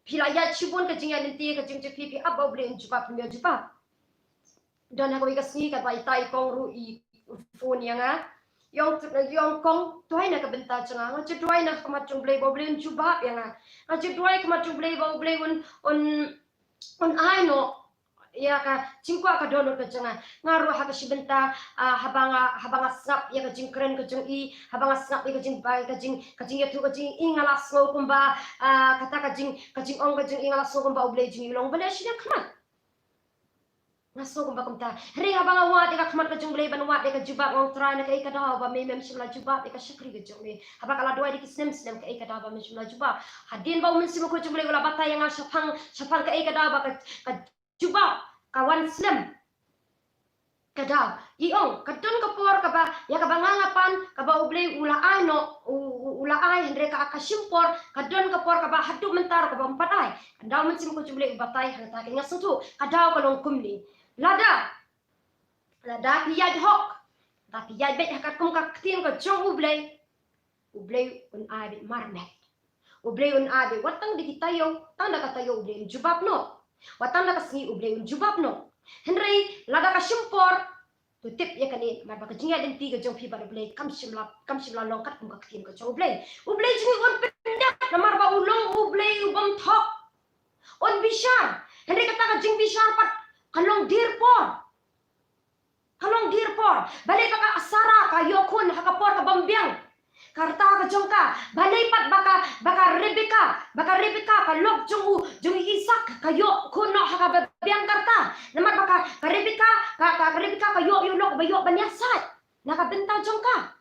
pila ya chibun ka jingya ninti ka jingpi pi abau bleng juba pemio juba don ha ko ka sni ka bai tai kong ru I phone yang yung kong tuai na kabenta changa ngachi tuai na kamachung blay bo blay juba yang ngachi tuai kamachung blay bo blay on ai no ya ka chingkwa ka dono ka changa ngaru ha ka shibenta habanga snap ya ka jingkren ka jing I habanga snap ya ka jing bai ka jing ya tu ka jing ingala snow kumba kata ka jing ong ka jing ingala snow kumba blay jing long bale shida kama ngaso kumba kumta hari habanga wa de ka khamat ka jung blay ban wa de ka juba ngong try na ka ikada ba me mem shimla juba de ka shakri ka jung me habaka la doi de ki snem ka ikada ba me shimla juba hadin ba umin simo ko jung blay wala batay nga shapang ka ikada ba ka juba ka wan snem kada iong kadon ka por ka ba ya ka bangangapan ka ba ublay ula ay no ula ay hendre ka akasimpor kadon ka por ka ba hadu mentar ka ba patay andaw man simo ko jung blay batay hanta ka ngaso tu kadaw ka long kumni lada piyaj hok da piyaj bet hakat kum ka tin ka jong ublay un abi marmet ublay un abi watang di kitayo tanda katayo ublay un jubab no watang da kasni ublay un jubab no henry lada ka simpor tu tip ya kani mar ba ka jinga den ti ka jong pi ba ublay kam simla long kat kum ka tin ka jong ublay jingi on pendak na mar ba ulong ublay ubam thok on bishar henry kata ka jing bishar pat kalong dirpor balik ka asara ka yokun hakapor ka bambiang karta ka jongka balik pat baka Rebecca ka lok jung Isak ka yokun no hakabiang karta naman baka ka Rebecca ka lok bayok banyasat nakabenta jongka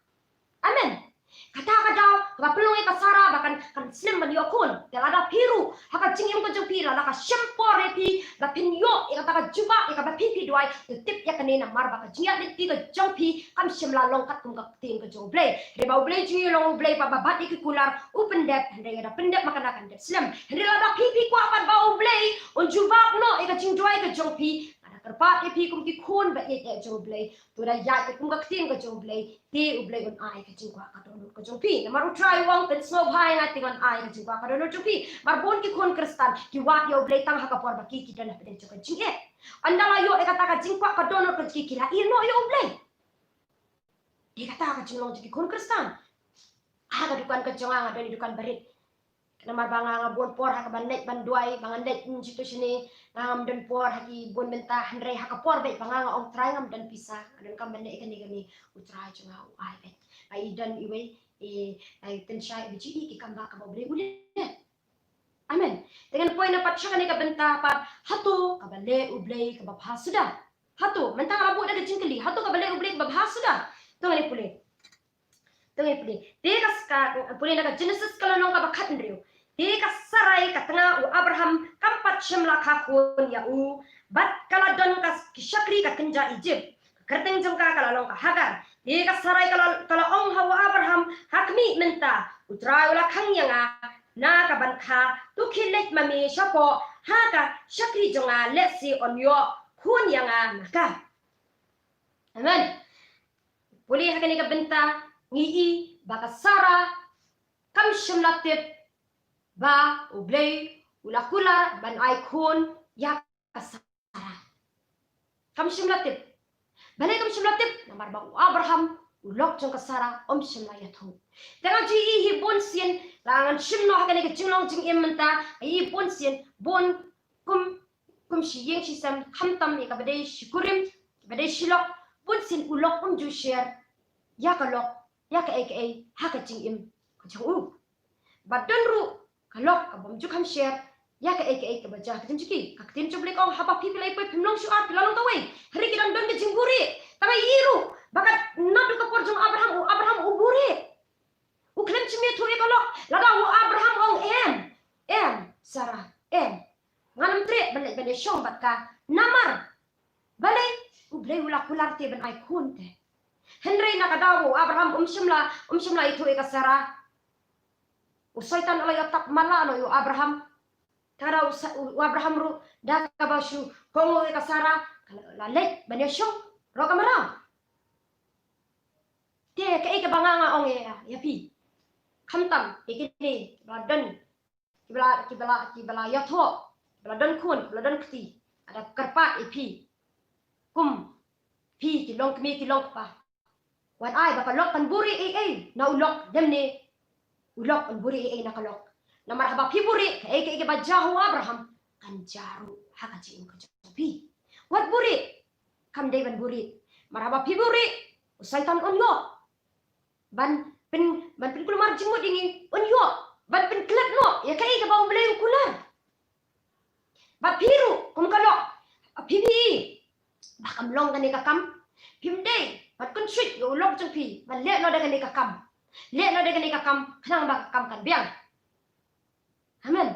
amen kata ka daw kapulong ka sara bakan kan slim ban yokun telada piru haka jingim ko jong pira laka shampoo repi ba pinyo ika taka juba ika ba pipi duai tip ya kanina mar baka jinga ti ka jong pi kam shimla long kat kum ka tin ka jong blay reba blay jingi long blay pa babat ikikular open dep hande ada pendep makana kan dep slim hande lada pipi ko apat ba blay on juba no ika jing duai ka jong pi kerpat epi kum ki khon ba ye jong blay tura ya kum ka tin ka jong blay ti ublay on ai ka jing kwa ka don ka jong pi maru try wang pen snow bhai nga tingon ai ka jing kwa ka don jong pi mar bon ki khon kristan ki wa yo blay tang ha ka por ba ki dan ha pen jong ka jing e andala yo e kata ka jing kwa ka don ka ki la i no yo blay e kata ka jing long ki khon kristan ha ka dukan ka jong nga don dukan barit namar banga nga bon por ha ka bandek banduai banga net situ sini ngam dan por haki bon benta handre ha ka por be banga nga ong try ngam dan pisah dan kam bende ikani utrai chunga ai bet ai dan iwe ai ten shai biji ki kamba ka bobre ule amen dengan poin na patsya kani ka benta pat hatu ka bale ublay ka babha sudah hatu mentang abu da jingkeli hatu ka bale ublay ka babha sudah tungani pule dekas ka pule na Genesis kalonong ka bakhat ndriu Tika sarai katanga u Abraham kampat shimla kakun ya bat kaladon ka kishakri ka kenja Egypt kerteng jengka kalalong ka Hagar Di kasaray kalau ong hawa Abraham hakmi menta utray wala kang yanga na kabanka tukhilet mami shapo haka shakri jonga lesi onyo kun yanga naka. Amen. Puli hakani kabenta ngi baka sara kam shumlatip ba ublay ula kula ban aikun ya kasara. Kam shumlatip balay kam shumlatip namar ba Abraham ulok jong kasara shimla yathu. Tengah ji hibon sien langan shimno hakani ka jinglong jing imenta ai bon sien bon kum shiyeng shisam hamtam ni ka badai shikurim badai shilok bon sien ulok ju share ya kalok ya ka aka haka jing im ka jong badan ru kalok ka bom ju kam share ya ka aka ka baja ka jingki ka tim chublek ong haba people ai poi pimlong shu at pilalong tawai hari kidang don ke jingburi tama iru bakat nadu ka porjong Abraham uburi uklem chimi tu kalok laga Abraham ong Sarah nganam tre balik shong batka namar balai ublay ula kular te ben ai kunte Henry nakadawo Abraham umshimla itu eka Sarah usaitan alay atak malano yu Abraham kara Abraham ru daka bashu kongo eka Sarah lalet ben shong ro kamara te ka eka banganga ong yapi khamtam ikini badan kibala yatho beladan kun beladan kti ada kerpa ipi kum pi kilong kmi kilong pa wan ai baka lok kan buri na ulok demne ulok kan buri na kalok na marhaba pi buri ke bajahu Abraham kan jaru haka ji ka pi wat buri kam dei ban buri marhaba pi buri usaitan onyo ban pin kulumar jimut dingi onyo ban pin klet no ya kai ka bau belai ukular ba piru kum kalok pipi bakam long kan ka kam pimde bat kun swit yo lok jang pi ban le no daga ka kam le no daga ka kam khnang ba kam kan biang amen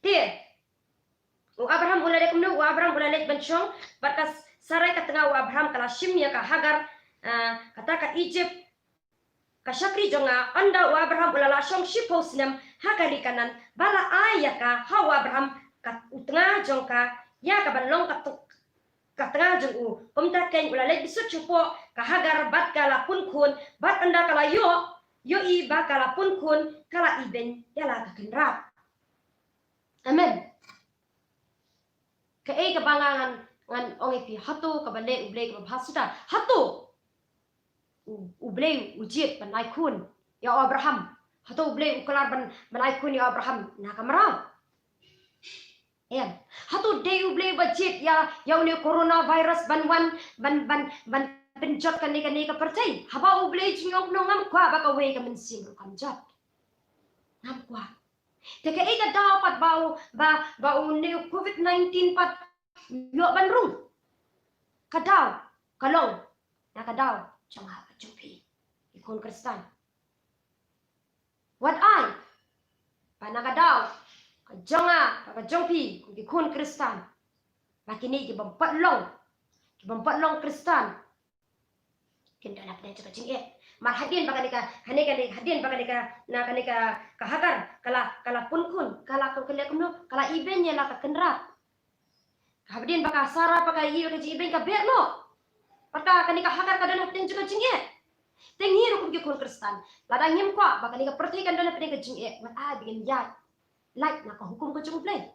te Abraham ulale kum no Abraham ulale ban chong batas sarai ka tengah Abraham kala shimya ka Hagar kata ka Egypt ka shakri jonga anda Abraham ulala shong shipos nem Hagari kanan bala ayaka hawa Abraham kat utengah jongka ya ka banlong ka tengah jong pemta ken ulale bisu chupo ka Hagar bat kala pun kun bat anda kala yo i ba kala pun kun kala iben yala ka kenrap amen ka ka bangangan ngan ongi pi hatu ka bale uble ka bhasuta hatu uble ujit ban aikun ya Abraham hatu uble ukalar ban aikun ya Abraham na kamara hatu day uble budget ya uni coronavirus ban penjot kan ka percay haba uble jingok no ngam kwa baka we ka mensim kam jat ngam kwa teka ika dapat bau uni COVID-19 pat yo ban rung kadaw kalong nakadaw chang ha chupi ikon Kristan what I panakadaw jonga ka jongpi ki kun Kristan makini ki bampat long Kristan kinda na pede ka jinge mar hadin baka nika hadin baka nika na kanika ka Hagar kala pun kun kala kumno kala iben ya la ka kenrap hadin baka Sarah baka iyo ka iben ka berno baka kanika Hagar ka dan hadin juga jinge tengi ru ki kun Kristan lada ngim kwa baka nika pertikan dan pede ka jinge wat bikin ya like na hukum ko chung play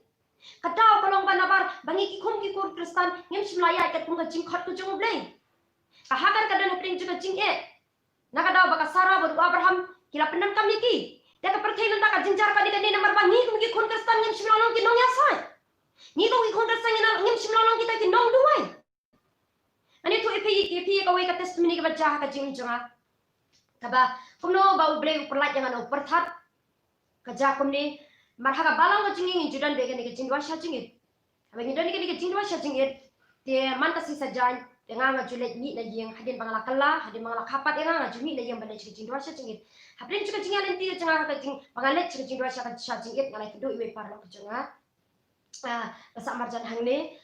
kadaw kalong banabar bangi ki kur Kristan ngem simlaya kat kung jing khat ko chung play ka Hagar ka dan pring juga jing nakadaw baka Sarah bodu Abraham kila penam kami ki deka perthailan ta ka jinjar ka dikani namar bangi kung ki kun Kristan ngem simlalong ki nong yasai ni ko ki kun Kristan ngem simlalong kita ki nong duai ani to ipi ka we ka testimony ka baca ka jing jonga kaba kumno bau blay uperlat jangan uperthat ka jakum ni marhaga balang ko jingin judan bega ni jingwa sha jingit abang judan ni jingwa sha jingit te manta si sajan dengan ngajulet ni na yang hadin bangala kala hadin bangala kapat yang ngajumi na yang banda jingwa sha jingit haprin juga jingan nanti janga ka jing bangalet jingwa sha jingit ngalai kedu iwe parlo ko janga asa marjan hangne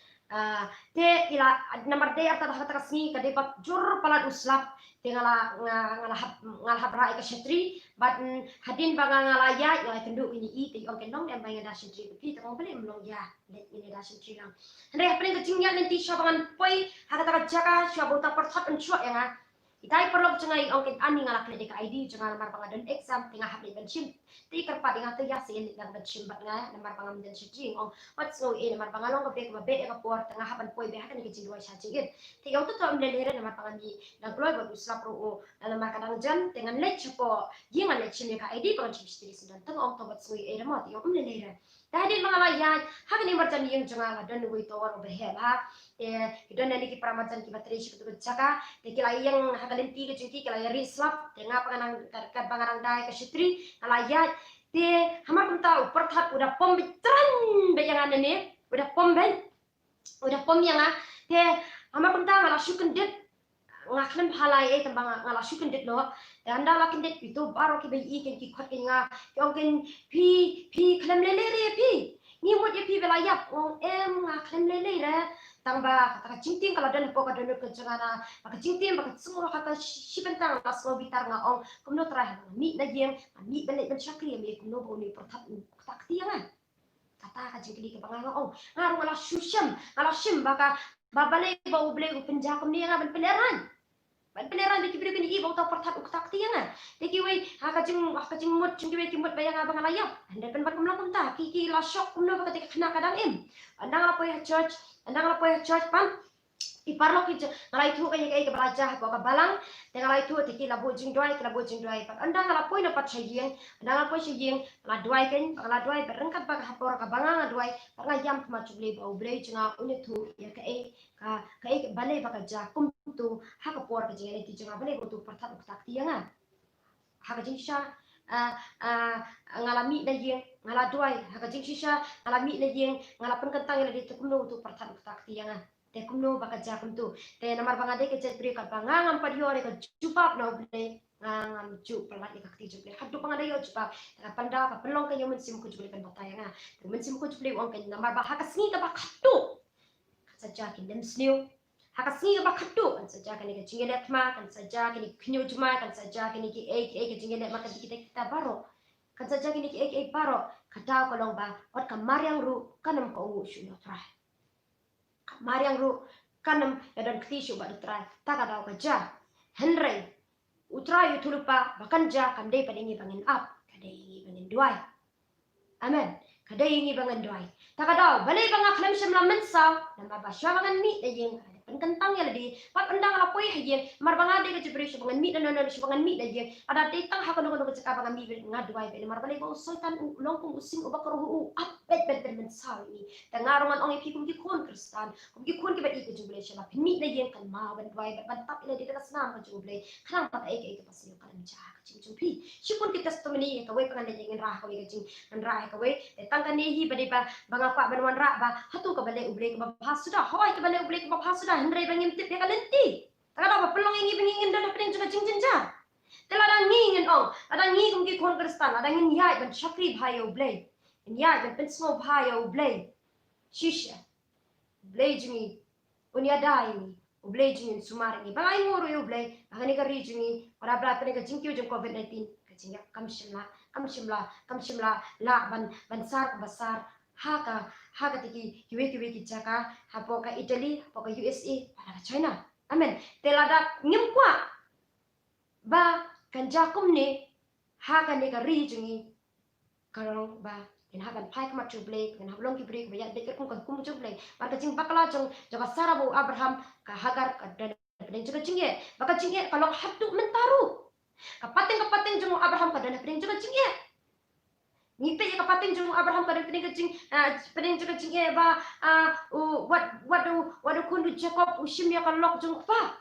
te ila namar de arta hata kasni kade pat jur palat uslap te ngala habra ka shetri bat hadin banga ngala ya ila kendu ini i te ong kendong dem banga da shetri pi te ong bele mlong ya let ini da shetri lang hande hapring ke jingya nanti shabangan poi hata ka jaka shabota perthat chua yang itai perlu cengai ongkin ani ngalak le deka ID cengal mar pangadon exam tengah hapli benchim ti kerpa dengan tu yasin dan benchim bat nga namar pangam dan shijing ong what's no in namar pangalong ka bek ba be ka por tengah hapan poi be hakan ke jingwa shajing ti ong tu to amle lere namar pangami dan kloy ba usla pro dalam makadang jam dengan le chepo yinga le chimi ka ID pang chim stri sidan teng ong to what's no in mo ti ong amle lere tadi mangalayan hakan ni marjan yang cengal dan wi to war behela idon nani ki pramajan ki bateri shi kutu jaka te kila yang hakalenti ke cingki kila yang rislap tengah pangarang dai ke syitri alayat te hamar kunta perthat udah pom bitran bayangan ini udah pom yang te hamar kunta ngala syukun dit ngakhlem halai tembang ngala syukun dit lo anda lakin dit itu baru ki bai iken ki khot nga yongken pi khlem lele pi ni mo je pi belayap ong ngakhlem lele re tangba kata cinting kalau dan poka dan kencangana maka cinting maka semua kata sibentang las lo bitar nga ong kumno terakhir mi na yeng mi belet ben syakri mi kumno boni pertat tak tiangan kata ka jingli ke banganga ong ngaru ngala shim baka babale ba uble penjakom ni nga ben peleran di kibri kini ibu tau pertat uktak tiangan teki we hakajing mut cingwe kimut bayang abang alayap anda pen bat kumla kumta ki la shock kumno baka tek kena kadang anda ngala poy church pan iparlo ki ngalai thu kai ke belajar ko ka balang ngalai thu teki la bojing doi pan anda ngala poy na pat sayeng anda ngala poy sayeng la doi berengkat baka hapor ka banga doi ka yam kma chuble ba uble chinga une thu ya ka bale baka ja kum tu haka por ka jengene ti chinga bale tu pertat uktak tianga haka jingsha ngalami na yeng ngala doi haka jingsha ngalami na yeng ngala penkentang ila di tukumno tu pertat uktak tianga te kumno baka ja kum tu te namar bangade ke jet pri ka banga ngam padiore ka jupap na uble ngam ju pelat ikak ti juble hadu pangada yo jupap panda ka pelong ka yomen sim ku juble pen bataya nga men sim ku juble ong ka namar ba haka singi ka bakatu saja kin dem sniu haka singi ka bakatu kan saja kan ke jingelet ma kan saja kan kinyo juma kan saja kan ki ke jingelet ma kan kita baro kan saja kan ki baro kata kolong ba ot ka mariang ru kanam ko shu no try mariang ru kanam ya dan ktishu ba try taka daw ka ja henry utra yu tulupa bakan ja kan dei padingi bangin up kadai bangin duai amen kadai ingi bangin duai taka daw balai banga khlem shimla mensa nama ba shawangan mi dayeng kentang ya ladi pat undang ala poi hayen mar banga de ke jibri shawangan mi dan shawangan mi dayeng ada detang ha kono ke cakap banga mi ngaduai be mar balai ba sultan longkung using ubak rohu up bet mensa ini tangarongan ong ipi kum ki kon kristan kum ki kon ki ba ke jibri shama mi dayeng kan ma ban duai ban tap ila de kasna ka jibri khan pat ke pasio kan ja ka pi shipun ki testimony ka we pangan dayeng rah ka we jing rah ka we tangkan ne hi bade ba banga pa ban wan ra ba hatu ka bale uble ka ba sudah hoi ka bale uble ka ba sudah hendrai bangim tip ya kalenti taka ba pelong ingi bingin dan pening juga jing ja tela da ngingen ong ada ngi kum ki kon kristan ada ngin yai ban shakri bhai uble yai ban pensmo bhai uble shisha uble jingi unya dai ni uble jingi sumar ni bangai ngoro uble agani ka ri jingi ora bra pening ka jingkyu jing covid 19 ka jingya kamshimla la ban sar basar haka tiki kiwe ki jaka hapoka Italy hapoka USA pada China amen telada ngimkwa ba kan jakum ne haka ne ka rijungi karong ba in haban pai kama chuble kan hablong ki break ya de kum chuble maka jing bakala jong jaga sarabu Abraham ka Hagar ka dan juga jingye baka jingye kalau hatu mentaru kapateng jong Abraham ka dan juga jingye nipe ya kapating jung Abraham kadang pening kecing ba wadu kundu Jacob ushim ya kalok jung pa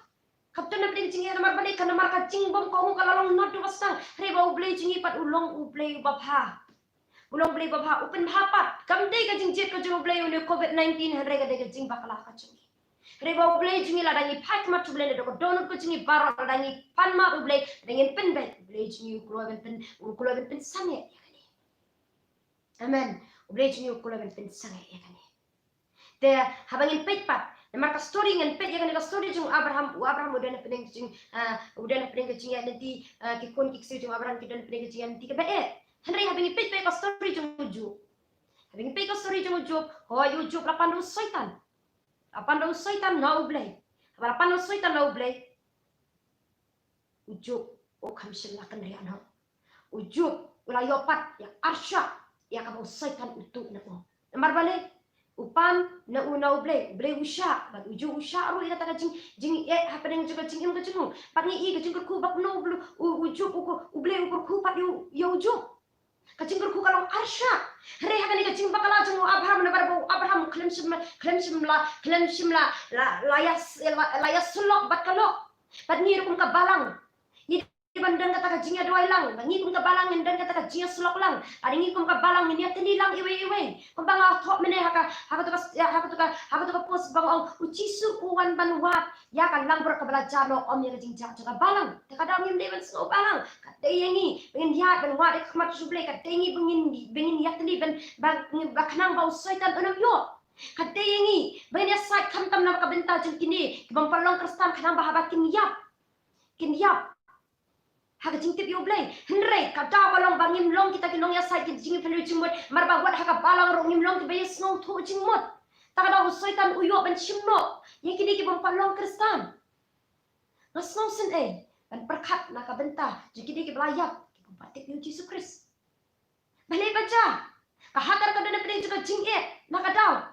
kapten pening kecing namar balik kan namar kacing bom kau kalalong nadu wasang reba ublei jingi pat ulong ublei babha upen hapat kamdei kacing jet kacing ublei ule covid 19 rega de kacing bakala kacing reba ublei jingi ladangi pai kamat ublei de ko donut kacing barot ladangi panma ublei dengan penbet ublei jingi kulo ben sange amen ublei jingi kulo ben sange ya kan te habangin pet pat marka story ngan pet yang ka story jung Abraham udah na peneng jung ya nanti ki kon ki jung Abraham ki dan peneng jung nanti ka bae henry habangin pet ka story jung uju habangin pet ka story jung uju ho uju lapan syaitan na ublay lapan syaitan na ublay uju o kam silakan ri ana uju ulayopat ya arsya ya ka syaitan utu na mo marbale upan na una ublay usha bat uju usha ro ida taka jing happening juga jing im kajung pat ni I kajing ku bak no uju ublay ku pat yu uju kajing ku kalong arsha re hakani kajing bakala jung Abraham na barbo Abraham klem shimla layas sulok bat kalok pat ni kum ka balang Iban dan kata kajingnya dua lang, bangi kum kabalang dan kata kajingnya sulok lang, aringi kum kabalang ini ateni lang iwe, kumbang auto mene haka tuka pos bang ucisu uwan banwat, ya kan lang berkebelajar no om ya kajing jaga balang, terkadang ngim dewan snow balang, katengi pengen ya banwat ekmat suble katengi bengin ya teni bang baknang bau syaitan unam yo. Katengi bengin ya sait kamtam na kabenta jeng kini, bang palong kristan kanang bahabakin yap. Haka jingtip yo blay henry kada balong bangim long kita kinong ya sai jing pelu jingmut marba wat haka balang rong long ke snow to jingmut takada syaitan uyo ban shimno yang kini ki bang palong kristan na snow sin ban perkat na ka benta jikini ki belayap ki batik yo Jesus Christ balik baca kahakar kada na pede juga jing na kadau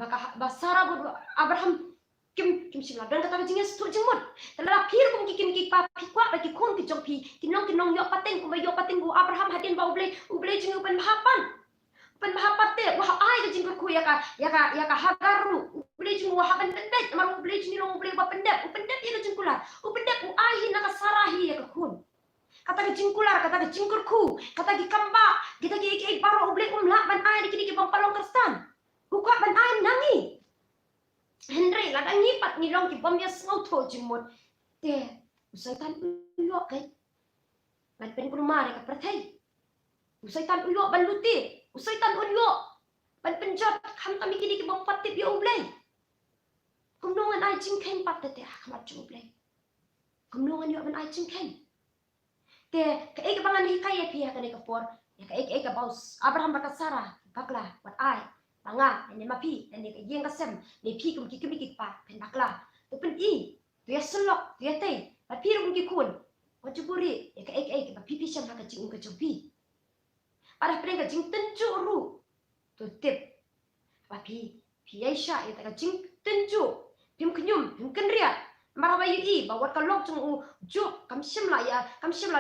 baka basara Abraham kim sila dan kata jingnya stu jengmut telah akhir kum kikin ki pa pikwa bagi kon ki jong pi kinong yo pateng kum Abraham hadin ba uble jing upan mahapat te wah ai jing ku ya ka hagaru uble jing wah pendet mar uble jing long uble ba pendet ya jing kular upendet u ai na ka sarahi ya ka kun kata jing kular kata jing ku kata ki kamba kita ki baro uble la ban ai ki bang palong kristan ukwa ban ai nangi Henry ladang ngipat ngilong ki bom ya snow to jimut te usaitan uyo kai ban pen kurumare ka prathai usaitan uyo ban luti usaitan uyo ban penjat kham kami kini ki bom patip yo ublay kumnongan ai jingken pat te akmat ublay kumnongan yo ban ai jingken te ka ek bangan hikaya pi ka ne ka por ya ka ek ka baus Abraham bakasara bakla wat ai Panga, ini mapi, ini kajian kasem, ini pi kum kikumi kikpa, pen bakla, tu pen I, tu ya selok, tu ya teh, mapi rum kikun, wajib buri, ya ka ek mapi pisam haka jing ka jobi, ada pernah kajing tenju ru, tu tip, mapi, pi Aisyah ya tak kajing tenju, pim kenyum, pim kenriat, marah bayu I, bawa kalok jung juk, kam simla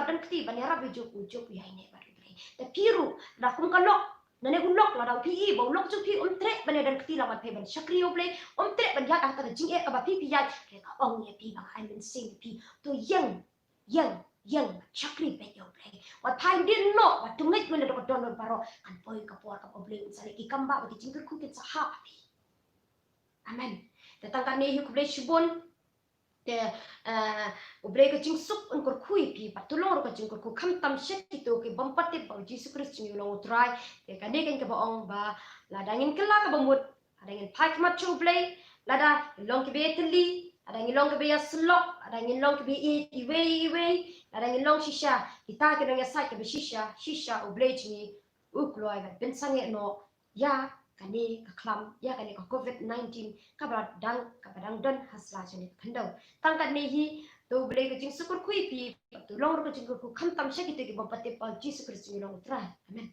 dan keti, bani Arab juk ya ini baru beri, tapi ru, dah kum kalok. Nane unlok la dau pi bo lok chu pi tre bane dan kti la mat pe ban shakri oble tre ban ya ka ta jing ka ba pi ya ke ka ong ye pi ba ai men sing pi to yang shakri pe yo ble wat pai din no wat tu ngai kun do don paro kan poi ka por ka oble sale ki kamba ba ki jing ku ke sa ha pi amen datang kan ne hu ku ble shibon te ublay ka jing sup un kor kui pi patulong ka jing kor ku kham tam shet itu ke bampate ba Jesus Christ jing long utrai te ka ne kan ka baong ba ladangin kela ka bamut adangin pai kmat chu ublay lada long ke beteli adangin long ke be yaslok adangin long ke be iwe adangin long shisha kita ke dong ya sai ke be shisha ublay jing ukloi ba ben sange no ya kani ka klam ya kani ka COVID-19 ka badang don hasla jani khandau tangkat ne hi to ble ka jing sukur kui pi to long ro ka jing ku kham tam sha ki te ki bapate pa Jesus Christ ni long tra amen